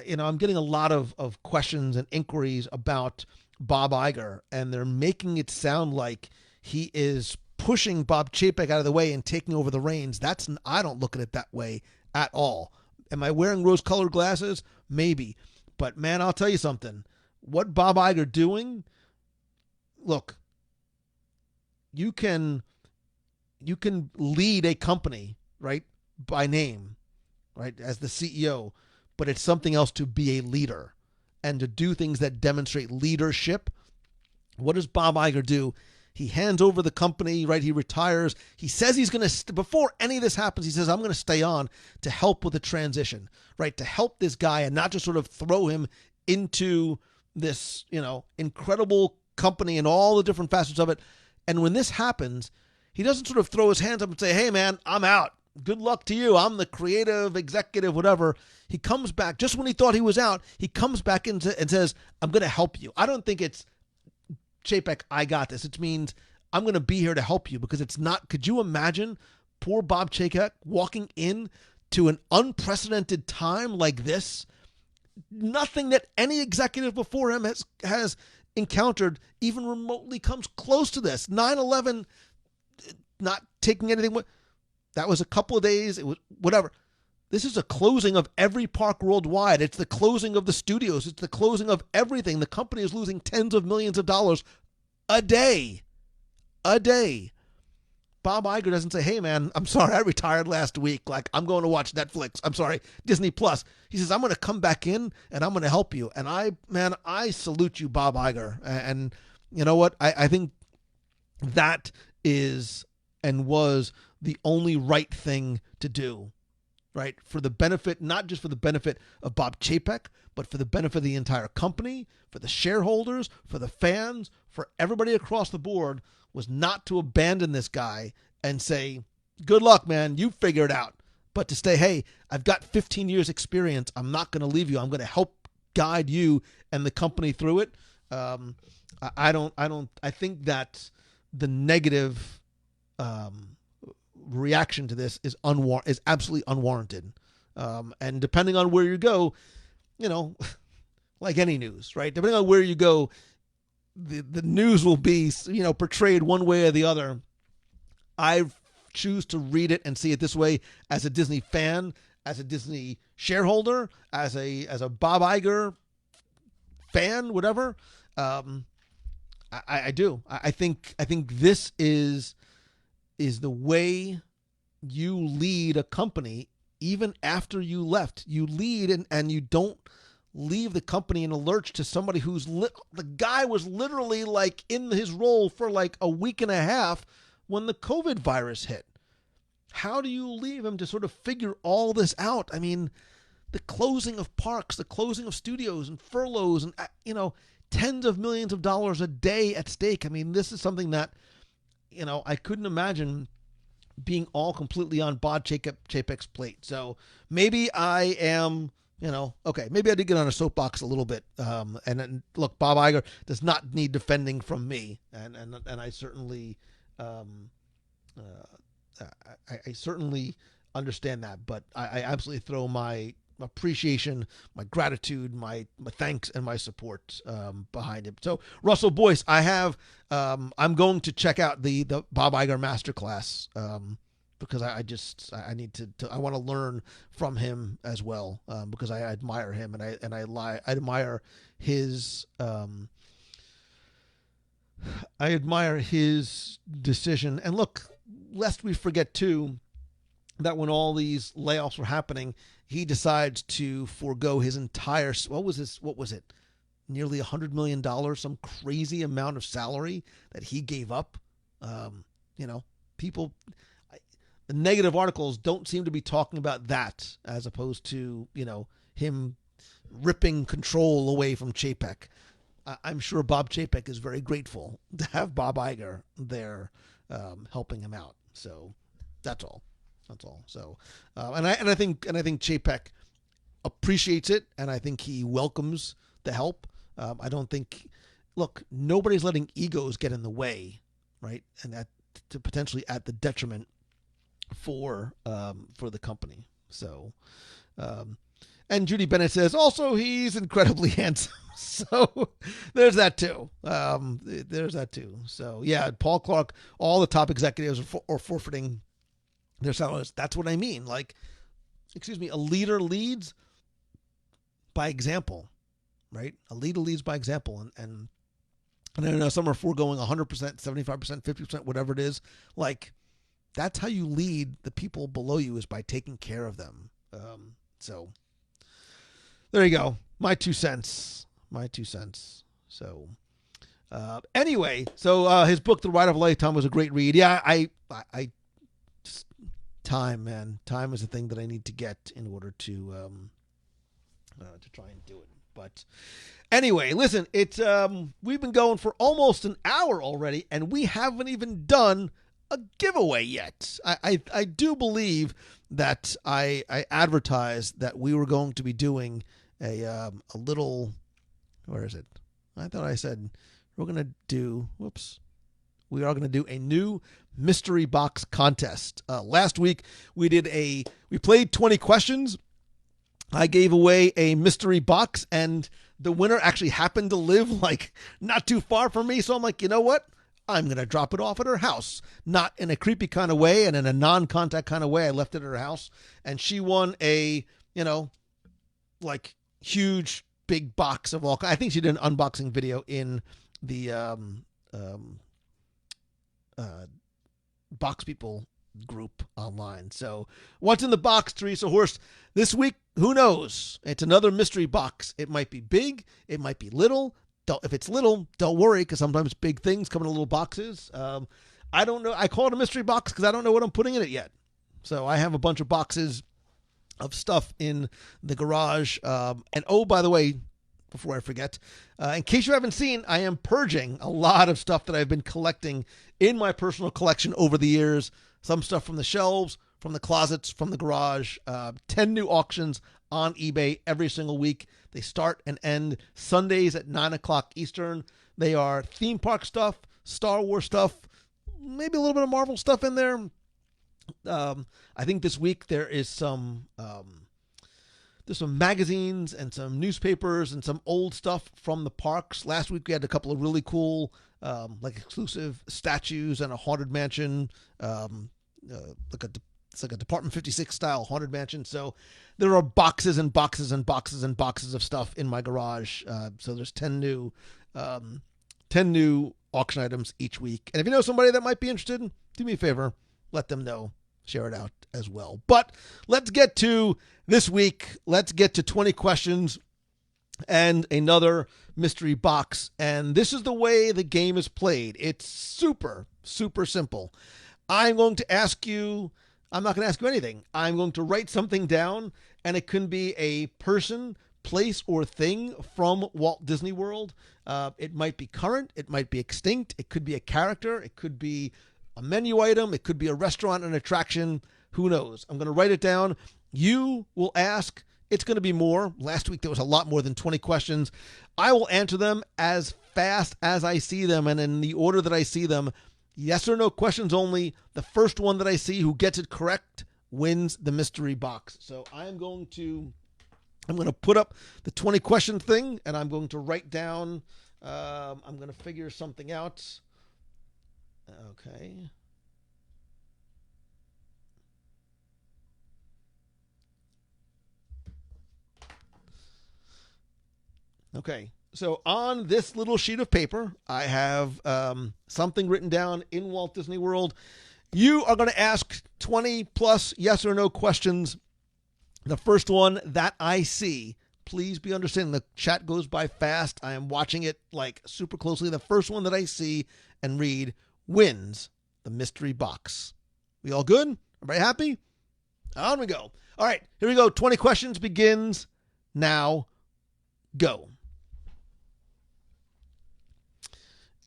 I'm getting a lot of questions and inquiries about Bob Iger, and they're making it sound like he is pushing Bob Chapek out of the way and taking over the reins. I don't look at it that way at all. Am I wearing rose-colored glasses? Maybe. But, man, I'll tell you something. What Bob Iger doing, look, you can lead a company, right, by name, right, as the CEO, but it's something else to be a leader and to do things that demonstrate leadership. What does Bob Iger do? He hands over the company, right? He retires. He says he's going to, before any of this happens, he says, I'm going to stay on to help with the transition, right? To help this guy and not just sort of throw him into this, incredible company and all the different facets of it. And when this happens, he doesn't sort of throw his hands up and say, hey, man, I'm out. Good luck to you. I'm the creative executive, whatever. He comes back just when he thought he was out. He comes back in and says, I'm going to help you. I don't think it's, Chapek, I got this. It means I'm going to be here to help you, because it's not. Could you imagine poor Bob Chapek walking in to an unprecedented time like this, Nothing that any executive before him has encountered even remotely comes close to this. 9/11, not taking anything. That was a couple of days. It was whatever. This is a closing of every park worldwide. It's the closing of the studios. It's the closing of everything. The company is losing tens of millions of dollars a day. A day. Bob Iger doesn't say, hey, man, I'm sorry, I retired last week. Like, I'm going to watch Netflix. I'm sorry, Disney Plus. He says, I'm going to come back in and I'm going to help you. And I salute you, Bob Iger. And you know what? I think that is and was the only right thing to do, right? For the benefit, not just for the benefit of Bob Chapek, but for the benefit of the entire company, for the shareholders, for the fans, for everybody across the board, was not to abandon this guy and say, good luck, man, you figure it out. But to say, hey, I've got 15 years experience. I'm not going to leave you. I'm going to help guide you and the company through it. I think that the negative reaction to this is absolutely unwarranted. And depending on where you go, like any news, right? Depending on where you go, the news will be, portrayed one way or the other. I choose to read it and see it this way as a Disney fan, as a Disney shareholder, as a Bob Iger fan, whatever. I do. I think this is the way you lead a company. Even after you left, you lead and you don't leave the company in a lurch to somebody who's the guy was literally like in his role for like a week and a half when the COVID virus hit. How do you leave him to sort of figure all this out? I mean, the closing of parks, the closing of studios and furloughs and, tens of millions of dollars a day at stake. I mean, this is something that, I couldn't imagine being all completely on Bob Chapek's plate. So maybe I am, okay, maybe I did get on a soapbox a little bit. And look, Bob Iger does not need defending from me. And I certainly, I certainly understand that, but I absolutely throw my appreciation, my gratitude, my thanks, and my support behind him. So Russell Boyce, I'm going to check out the Bob Iger masterclass because I need to I want to learn from him as well because I admire him and I admire his decision. And look, lest we forget too that when all these layoffs were happening, he decides to forego his entire, what was it? Nearly $100 million, some crazy amount of salary that he gave up. People, the negative articles don't seem to be talking about that as opposed to, him ripping control away from Chapek. I'm sure Bob Chapek is very grateful to have Bob Iger there helping him out. So that's all. So, and I think Chapek appreciates it, and I think he welcomes the help. I don't think, look, nobody's letting egos get in the way, right? And that to potentially at the detriment for the company. So, and Judy Bennett says also he's incredibly handsome. So there's that too. So yeah, Paul Clark, all the top executives are forfeiting their salaries. That's what I mean. Like, a leader leads by example, right? A leader leads by example. And I know some are foregoing 100%, 75%, 50%, whatever it is. Like, that's how you lead the people below you, is by taking care of them. So there you go. My 2 cents. So anyway, so his book, The Ride of a Lifetime, was a great read. Yeah, I time, man. Time is the thing that I need to get in order to try and do it. But anyway, listen, it's we've been going for almost an hour already, and we haven't even done a giveaway yet. I do believe that I advertised that we were going to be doing a little, where is it? I thought I said we are going to do a new mystery box contest. Last week we played 20 questions, I gave away a mystery box, and the winner actually happened to live like not too far from me. So I'm like, you know what? I'm going to drop it off at her house. Not in a creepy kind of way and in a non-contact kind of way. I left it at her house, and she won a, like huge big box of all. I think she did an unboxing video in the box people group online. So what's in the box, Teresa Horst? This week, who knows? It's another mystery box. It might be big. It might be little. If it's little, don't worry, because sometimes big things come in little boxes. I don't know. I call it a mystery box because I don't know what I'm putting in it yet. So I have a bunch of boxes of stuff in the garage. And oh, by the way, before I forget, in case you haven't seen, I am purging a lot of stuff that I've been collecting in my personal collection over the years. Some stuff from the shelves, from the closets, from the garage. 10 new auctions on eBay every single week. They start and end Sundays at 9 o'clock Eastern. They are theme park stuff, Star Wars stuff, maybe a little bit of Marvel stuff in there. I think this week there is there's some magazines and some newspapers and some old stuff from the parks. Last week we had a couple of really cool like exclusive statues and a haunted mansion, it's like a Department 56 style haunted mansion. So there are boxes and boxes and boxes and boxes of stuff in my garage. So there's 10 new auction items each week. And if you know somebody that might be interested, do me a favor, let them know, share it out as well. But let's get to this week. Let's get to 20 questions and another mystery box. And this is the way the game is played. It's super, super simple. I'm going to ask you, I'm not going to ask you anything. I'm going to write something down, and it can be a person, place, or thing from Walt Disney World. It might be current. It might be extinct. It could be a character. It could be a menu item. It could be a restaurant, an attraction. Who knows? I'm going to write it down. You will ask. It's going to be more. Last week there was a lot more than 20 questions. I will answer them as fast as I see them and in the order that I see them. Yes or no questions only. The first one that I see who gets it correct wins the mystery box. So I'm going to put up the 20 question thing, and I'm going to write down, I'm going to figure something out. Okay. Okay. So on this little sheet of paper, I have something written down in Walt Disney World. You are going to ask 20 plus yes or no questions. The first one that I see, please be understanding, the chat goes by fast. I am watching it like super closely. The first one that I see and read wins the mystery box. We all good? Everybody happy? On we go. All right, here we go. 20 questions begins now. Go.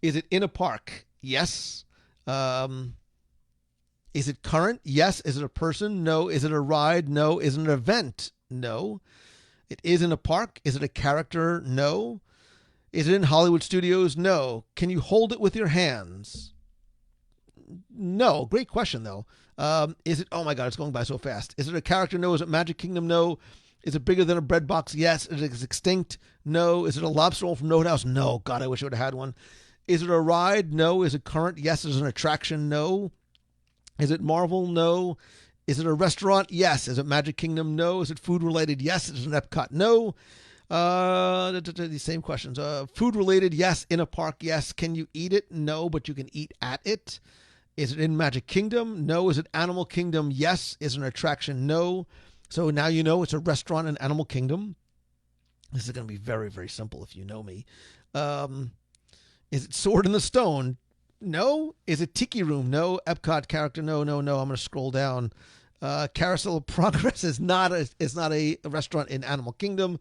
Is it in a park? Yes. Is it current? Yes. Is it a person? No. Is it a ride? No. Is it an event? No. It is in a park. Is it a character? No. Is it in Hollywood Studios? No. Can you hold it with your hands? No. Great question, though. Is it, oh my God, it's going by so fast. Is it a character? No. Is it Magic Kingdom? No. Is it bigger than a bread box? Yes. Is it extinct? No. Is it a lobster roll from No House? No. God, I wish I would have had one. Is it a ride? No. Is it current? Yes. Is it an attraction? No. Is it Marvel? No. Is it a restaurant? Yes. Is it Magic Kingdom? No. Is it food related? Yes. Is it an Epcot? No. These same questions. Food related? Yes. In a park? Yes. Can you eat it? No, but you can eat at it. Is it in Magic Kingdom? No. Is it Animal Kingdom? Yes. Is it an attraction? No. So now you know it's a restaurant in Animal Kingdom. This is going to be very, very simple if you know me. Is it Sword in the Stone? No. Is it Tiki Room? No. Epcot character? No. I'm going to scroll down. Carousel of Progress is not a restaurant in Animal Kingdom.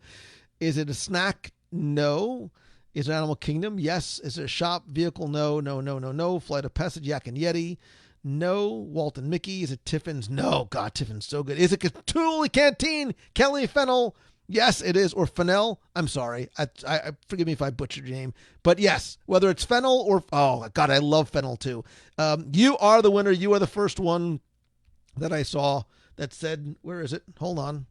Is it a snack? No. Is it Animal Kingdom? Yes. Is it a shop? Vehicle? No. Flight of Passage? Yak and Yeti? No. Walt and Mickey? Is it Tiffin's? No. God, Tiffin's so good. Is it Cthulhu Canteen? Kelly Fennel? Yes, it is. Or Fennel. I'm sorry. I forgive me if I butchered your name. But yes, whether it's Fennel or, oh God, I love Fennel too. You are the winner. You are the first one that I saw that said, where is it? Hold on.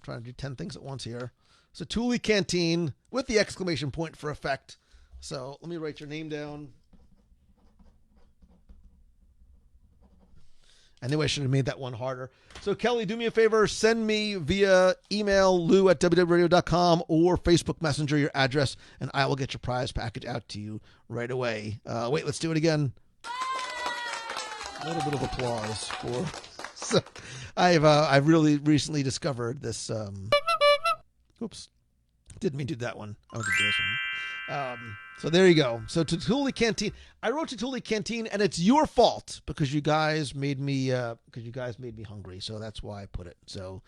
I'm trying to do 10 things at once here. So Thule Canteen with the exclamation point for effect. So let me write your name down. I knew I should have made that one harder. So, Kelly, do me a favor. Send me via email, lou@wdwradio.com, or Facebook Messenger your address, and I will get your prize package out to you right away. Wait, let's do it again. A little bit of applause for... So, I've really recently discovered this... Oops. Didn't mean to do that one. I want to do this one. So there you go. So to Thule Canteen, I wrote to Thule Canteen, and it's your fault because you guys made me hungry. So that's why I put it. So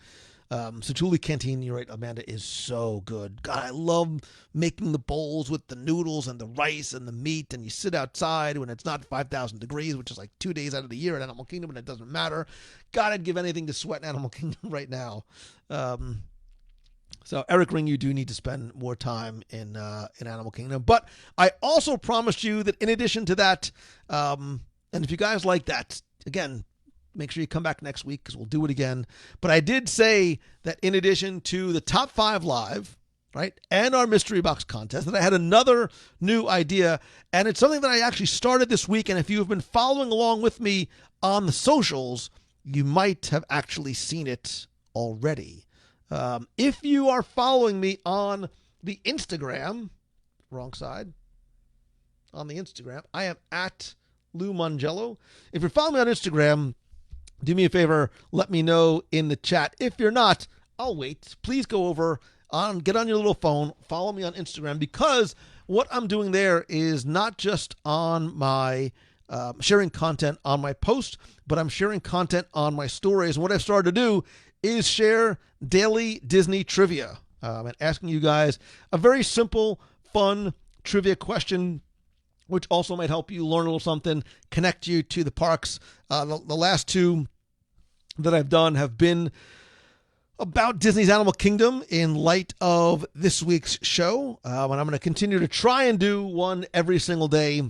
Thule Canteen, you're right, Amanda, is so good. God, I love making the bowls with the noodles and the rice and the meat, and you sit outside when it's not 5,000 degrees, which is like 2 days out of the year at Animal Kingdom, and it doesn't matter. God, I'd give anything to sweat in Animal Kingdom right now. So, Eric Ring, you do need to spend more time in Animal Kingdom. But I also promised you that in addition to that, and if you guys like that, again, make sure you come back next week because we'll do it again. But I did say that in addition to the Top 5 Live, right, and our Mystery Box contest, that I had another new idea. And it's something that I actually started this week. And if you have been following along with me on the socials, you might have actually seen it already. If you are following me on the Instagram, wrong side, on the Instagram, I am at Lou Mongello. If you're following me on Instagram, do me a favor, let me know in the chat. If you're not, I'll wait. Please go over, get on your little phone, follow me on Instagram, because what I'm doing there is not just on my sharing content on my post, but I'm sharing content on my stories. And what I've started to do is share daily Disney trivia and asking you guys a very simple, fun trivia question, which also might help you learn a little something, connect you to the parks. The last two that I've done have been about Disney's Animal Kingdom in light of this week's show. And I'm going to continue to try and do one every single day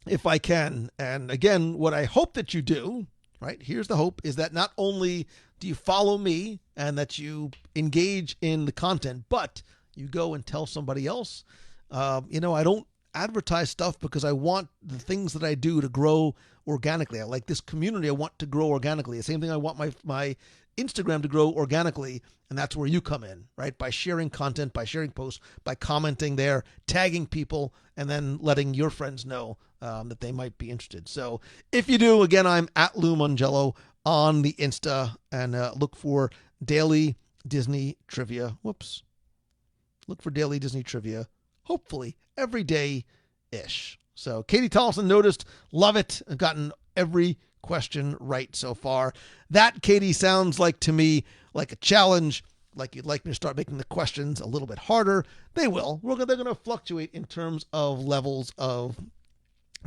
if I can. And again, what I hope that you do, right, here's the hope, is that not only do you follow me and that you engage in the content, but you go and tell somebody else. I don't advertise stuff because I want the things that I do to grow organically. I like this community. I want to grow organically. The same thing I want my Instagram to grow organically, and that's where you come in, right? By sharing content, by sharing posts, by commenting there, tagging people, and then letting your friends know that they might be interested. So if you do, again, I'm at Lou Mongello on the Insta, and look for daily Disney trivia. Look for daily Disney trivia, hopefully every day-ish. So Katie Tollison noticed, love it, and gotten every question right so far. That, Katie, sounds like to me like a challenge, like you'd like me to start making the questions a little bit harder. They will. They're going to fluctuate in terms of levels of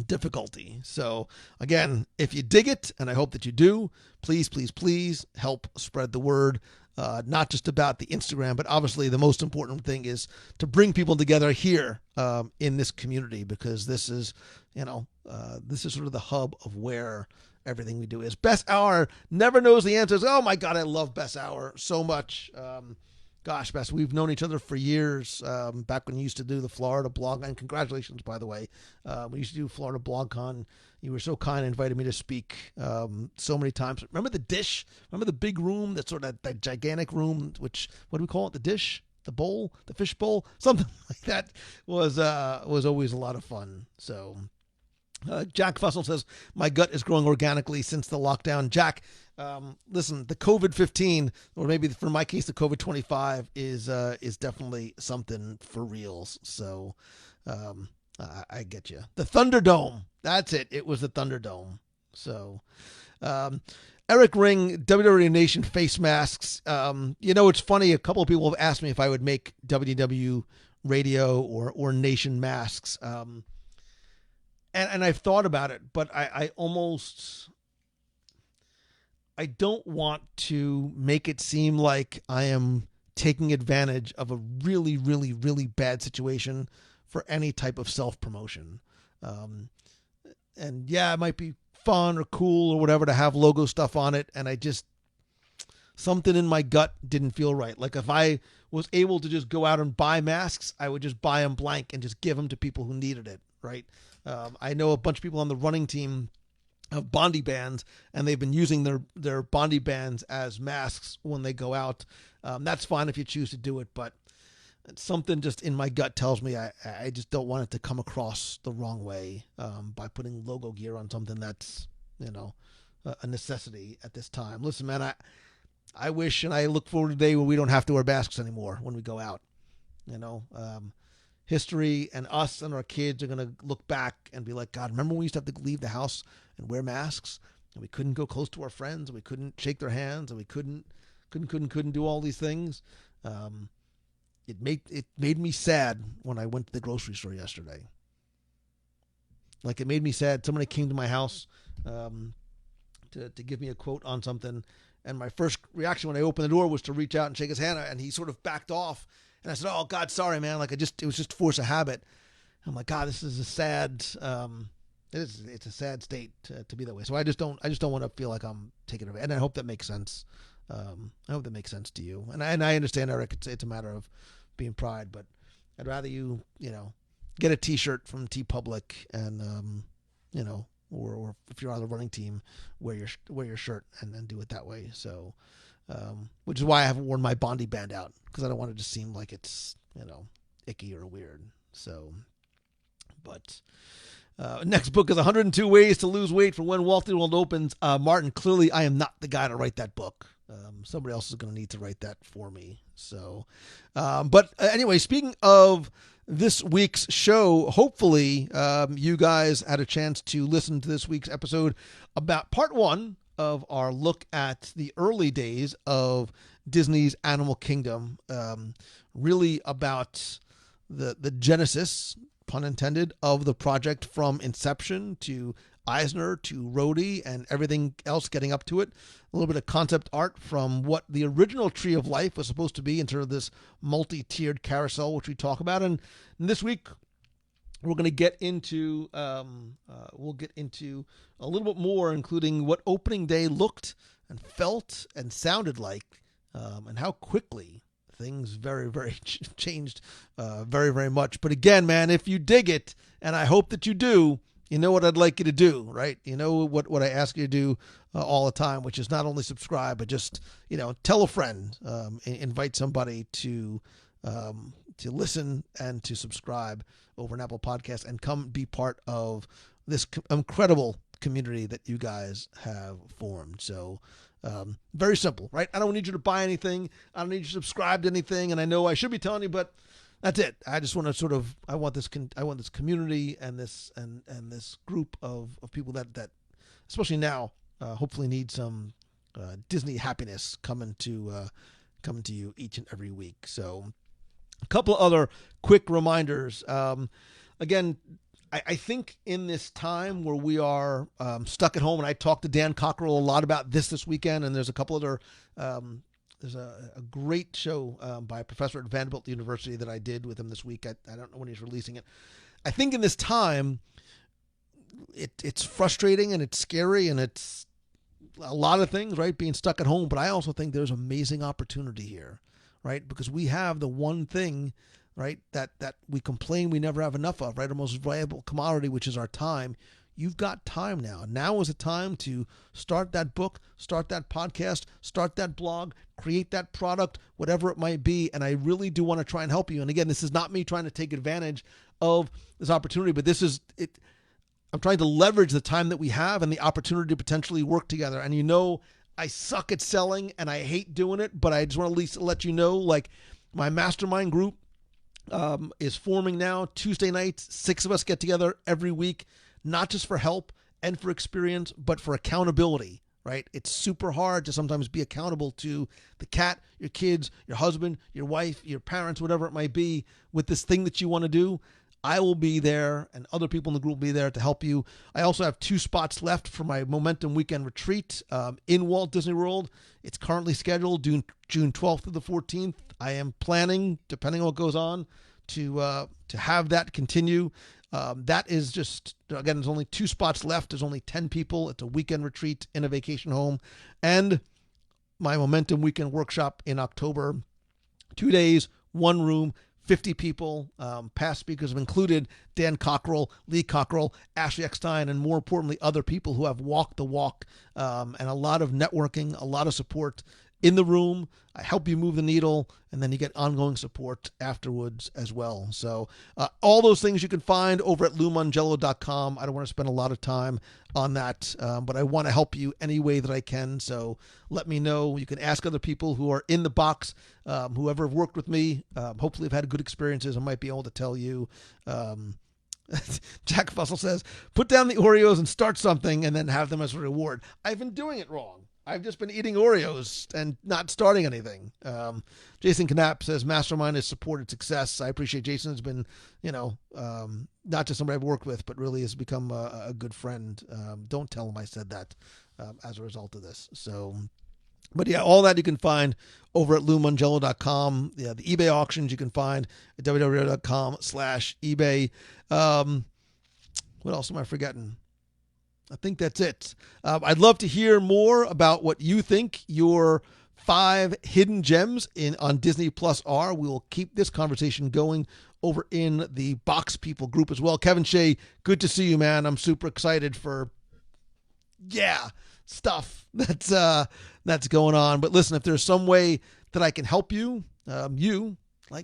difficulty. So again, if you dig it, and I hope that you do, please, please, please help spread the word, not just about the Instagram, but obviously the most important thing is to bring people together here in this community, because this is sort of the hub of where everything we do is. Best Hour never knows the answers. Oh my God, I love Best Hour so much. Gosh, Bess, we've known each other for years, back when you used to do the Florida Blog, and congratulations, by the way. We used to do Florida BlogCon. You were so kind and invited me to speak so many times. Remember the dish? Remember the big room, that sort of that gigantic room, which, what do we call it? The dish? The bowl? The fish bowl? Something like that was always a lot of fun. So Jack Fussell says, my gut is growing organically since the lockdown. Jack, listen, the COVID-15, or maybe for my case, the COVID-25 is definitely something for reals. So I get you. The Thunderdome. That's it. It was the Thunderdome. So Eric Ring, WDW Nation face masks. It's funny. A couple of people have asked me if I would make WDW radio or Nation masks. And I've thought about it, but I don't want to make it seem like I am taking advantage of a really, really, really bad situation for any type of self-promotion. And yeah, it might be fun or cool or whatever to have logo stuff on it. And I just, something in my gut didn't feel right. Like if I was able to just go out and buy masks, I would just buy them blank and just give them to people who needed it, right? I know a bunch of people on the running team have Bondi bands, and they've been using their Bondi bands as masks when they go out. That's fine if you choose to do it, but something just in my gut tells me I just don't want it to come across the wrong way by putting logo gear on something that's, a necessity at this time. Listen, man, I wish and I look forward to the day when we don't have to wear masks anymore when we go out. History and us and our kids are going to look back and be like, God, remember when we used to have to leave the house and wear masks, and we couldn't go close to our friends, and we couldn't shake their hands, and we couldn't do all these things. It made me sad when I went to the grocery store yesterday. Like, it made me sad. Somebody came to my house to give me a quote on something, and my first reaction when I opened the door was to reach out and shake his hand, and he sort of backed off. And I said, "Oh God, sorry, man. Like it was just force of habit." I'm like, God, this is a sad. It's a sad state to be that way. So I just don't want to feel like I'm taking it. And I hope that makes sense. I hope that makes sense to you. And I understand, Eric. It's a matter of being pride, but I'd rather you get a T-shirt from T Public and or if you're on the running team, wear your shirt and do it that way. So. Which is why I haven't worn my Bondi band out, because I don't want it to seem like it's, icky or weird. So, but next book is 102 Ways to Lose Weight for When Walt Disney World Opens. Martin, clearly I am not the guy to write that book. Somebody else is going to need to write that for me. So, but anyway, speaking of this week's show, hopefully you guys had a chance to listen to this week's episode about part 1 of our look at the early days of Disney's Animal Kingdom, really about the genesis, pun intended, of the project from inception to Eisner to Rhodey and everything else getting up to it. A little bit of concept art from what the original Tree of Life was supposed to be in terms of this multi-tiered carousel, which we talk about. And this week, we're going to get into a little bit more, including what opening day looked and felt and sounded like, and how quickly things very, very changed, very, very much. But again, man, if you dig it, and I hope that you do, you know what I'd like you to do, right? You know what I ask you to do all the time, which is not only subscribe, but just tell a friend, invite somebody to listen and to subscribe over an Apple Podcast and come be part of this incredible community that you guys have formed. So very simple, right? I don't need you to buy anything. I don't need you to subscribe to anything. And I know I should be telling you, but that's it. I just want to I want this community and this group of people that especially now hopefully need some Disney happiness coming to you each and every week. So a couple of other quick reminders. Again, I think in this time where we are stuck at home, and I talked to Dan Cockrell a lot about this weekend, and there's a couple other, there's a great show by a professor at Vanderbilt University that I did with him this week. I don't know when he's releasing it. I think in this time, it's frustrating and it's scary and it's a lot of things, right? Being stuck at home, but I also think there's amazing opportunity here. Right? Because we have the one thing, right, that we complain we never have enough of, right? Our most valuable commodity, which is our time. You've got time now. Now is the time to start that book, start that podcast, start that blog, create that product, whatever it might be. And I really do want to try and help you. And again, this is not me trying to take advantage of this opportunity, but this is it. I'm trying to leverage the time that we have and the opportunity to potentially work together. And I suck at selling and I hate doing it, but I just want to at least let you know, like, my mastermind group is forming now. Tuesday nights, 6 of us get together every week, not just for help and for experience, but for accountability, right? It's super hard to sometimes be accountable to the cat, your kids, your husband, your wife, your parents, whatever it might be, with this thing that you want to do. I will be there, and other people in the group will be there to help you. I also have 2 spots left for my Momentum Weekend Retreat in Walt Disney World. It's currently scheduled June 12th to the 14th. I am planning, depending on what goes on, to have that continue. That is just, again, there's only 2 spots left. There's only 10 people. It's a weekend retreat in a vacation home. And my Momentum Weekend Workshop in October. 2 days, one room, 50 people. Past speakers have included Dan Cockrell, Lee Cockrell, Ashley Eckstein, and more importantly, other people who have walked the walk, and a lot of networking, a lot of support in the room. I help you move the needle, and then you get ongoing support afterwards as well. So all those things you can find over at LouMongello.com. I don't want to spend a lot of time on that, but I want to help you any way that I can. So let me know. You can ask other people who are in the box, whoever have worked with me. Hopefully have had good experiences. I might be able to tell you. Jack Fussell says, put down the Oreos and start something and then have them as a reward. I've been doing it wrong. I've just been eating Oreos and not starting anything. Jason Knapp says, Mastermind has supported success. I appreciate Jason. Has been, not just somebody I've worked with, but really has become a good friend. Don't tell him I said that as a result of this. So, but yeah, all that you can find over at LouMongello.com. Yeah, the eBay auctions you can find at www.com/eBay. What else am I forgetting? I think that's it. I'd love to hear more about what you think your 5 hidden gems on Disney Plus are. We will keep this conversation going over in the Box People group as well. Kevin Shea, good to see you, man. I'm super excited for, stuff that's going on. But listen, if there's some way that I can help you,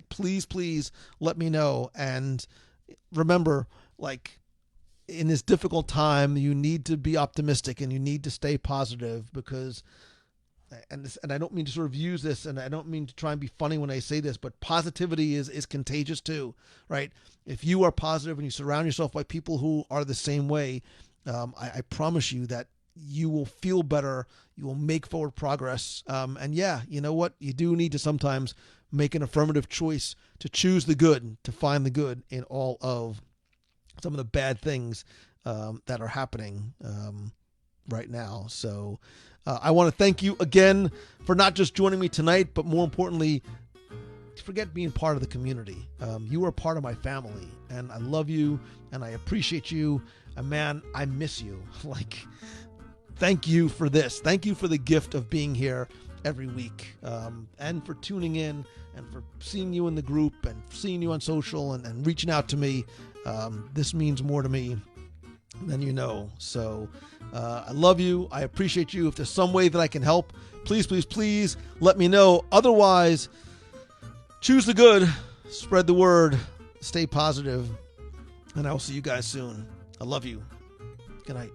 please let me know. And remember, in this difficult time, you need to be optimistic and you need to stay positive because, and I don't mean to sort of use this, and I don't mean to try and be funny when I say this, but positivity is contagious too, right? If you are positive and you surround yourself by people who are the same way, I promise you that you will feel better. You will make forward progress. And yeah, you know what? You do need to sometimes make an affirmative choice to choose the good, to find the good in all of some of the bad things that are happening right now. So I want to thank you again for not just joining me tonight, but more importantly, forget being part of the community. You are part of my family, and I love you, and I appreciate you. And man, I miss you. Thank you for this. Thank you for the gift of being here every week, and for tuning in, and for seeing you in the group, and seeing you on social, and reaching out to me. This means more to me than you know. So I love you. I appreciate you. If there's some way that I can help, please let me know. Otherwise, choose the good, spread the word, stay positive, and I will see you guys soon. I love you. Good night.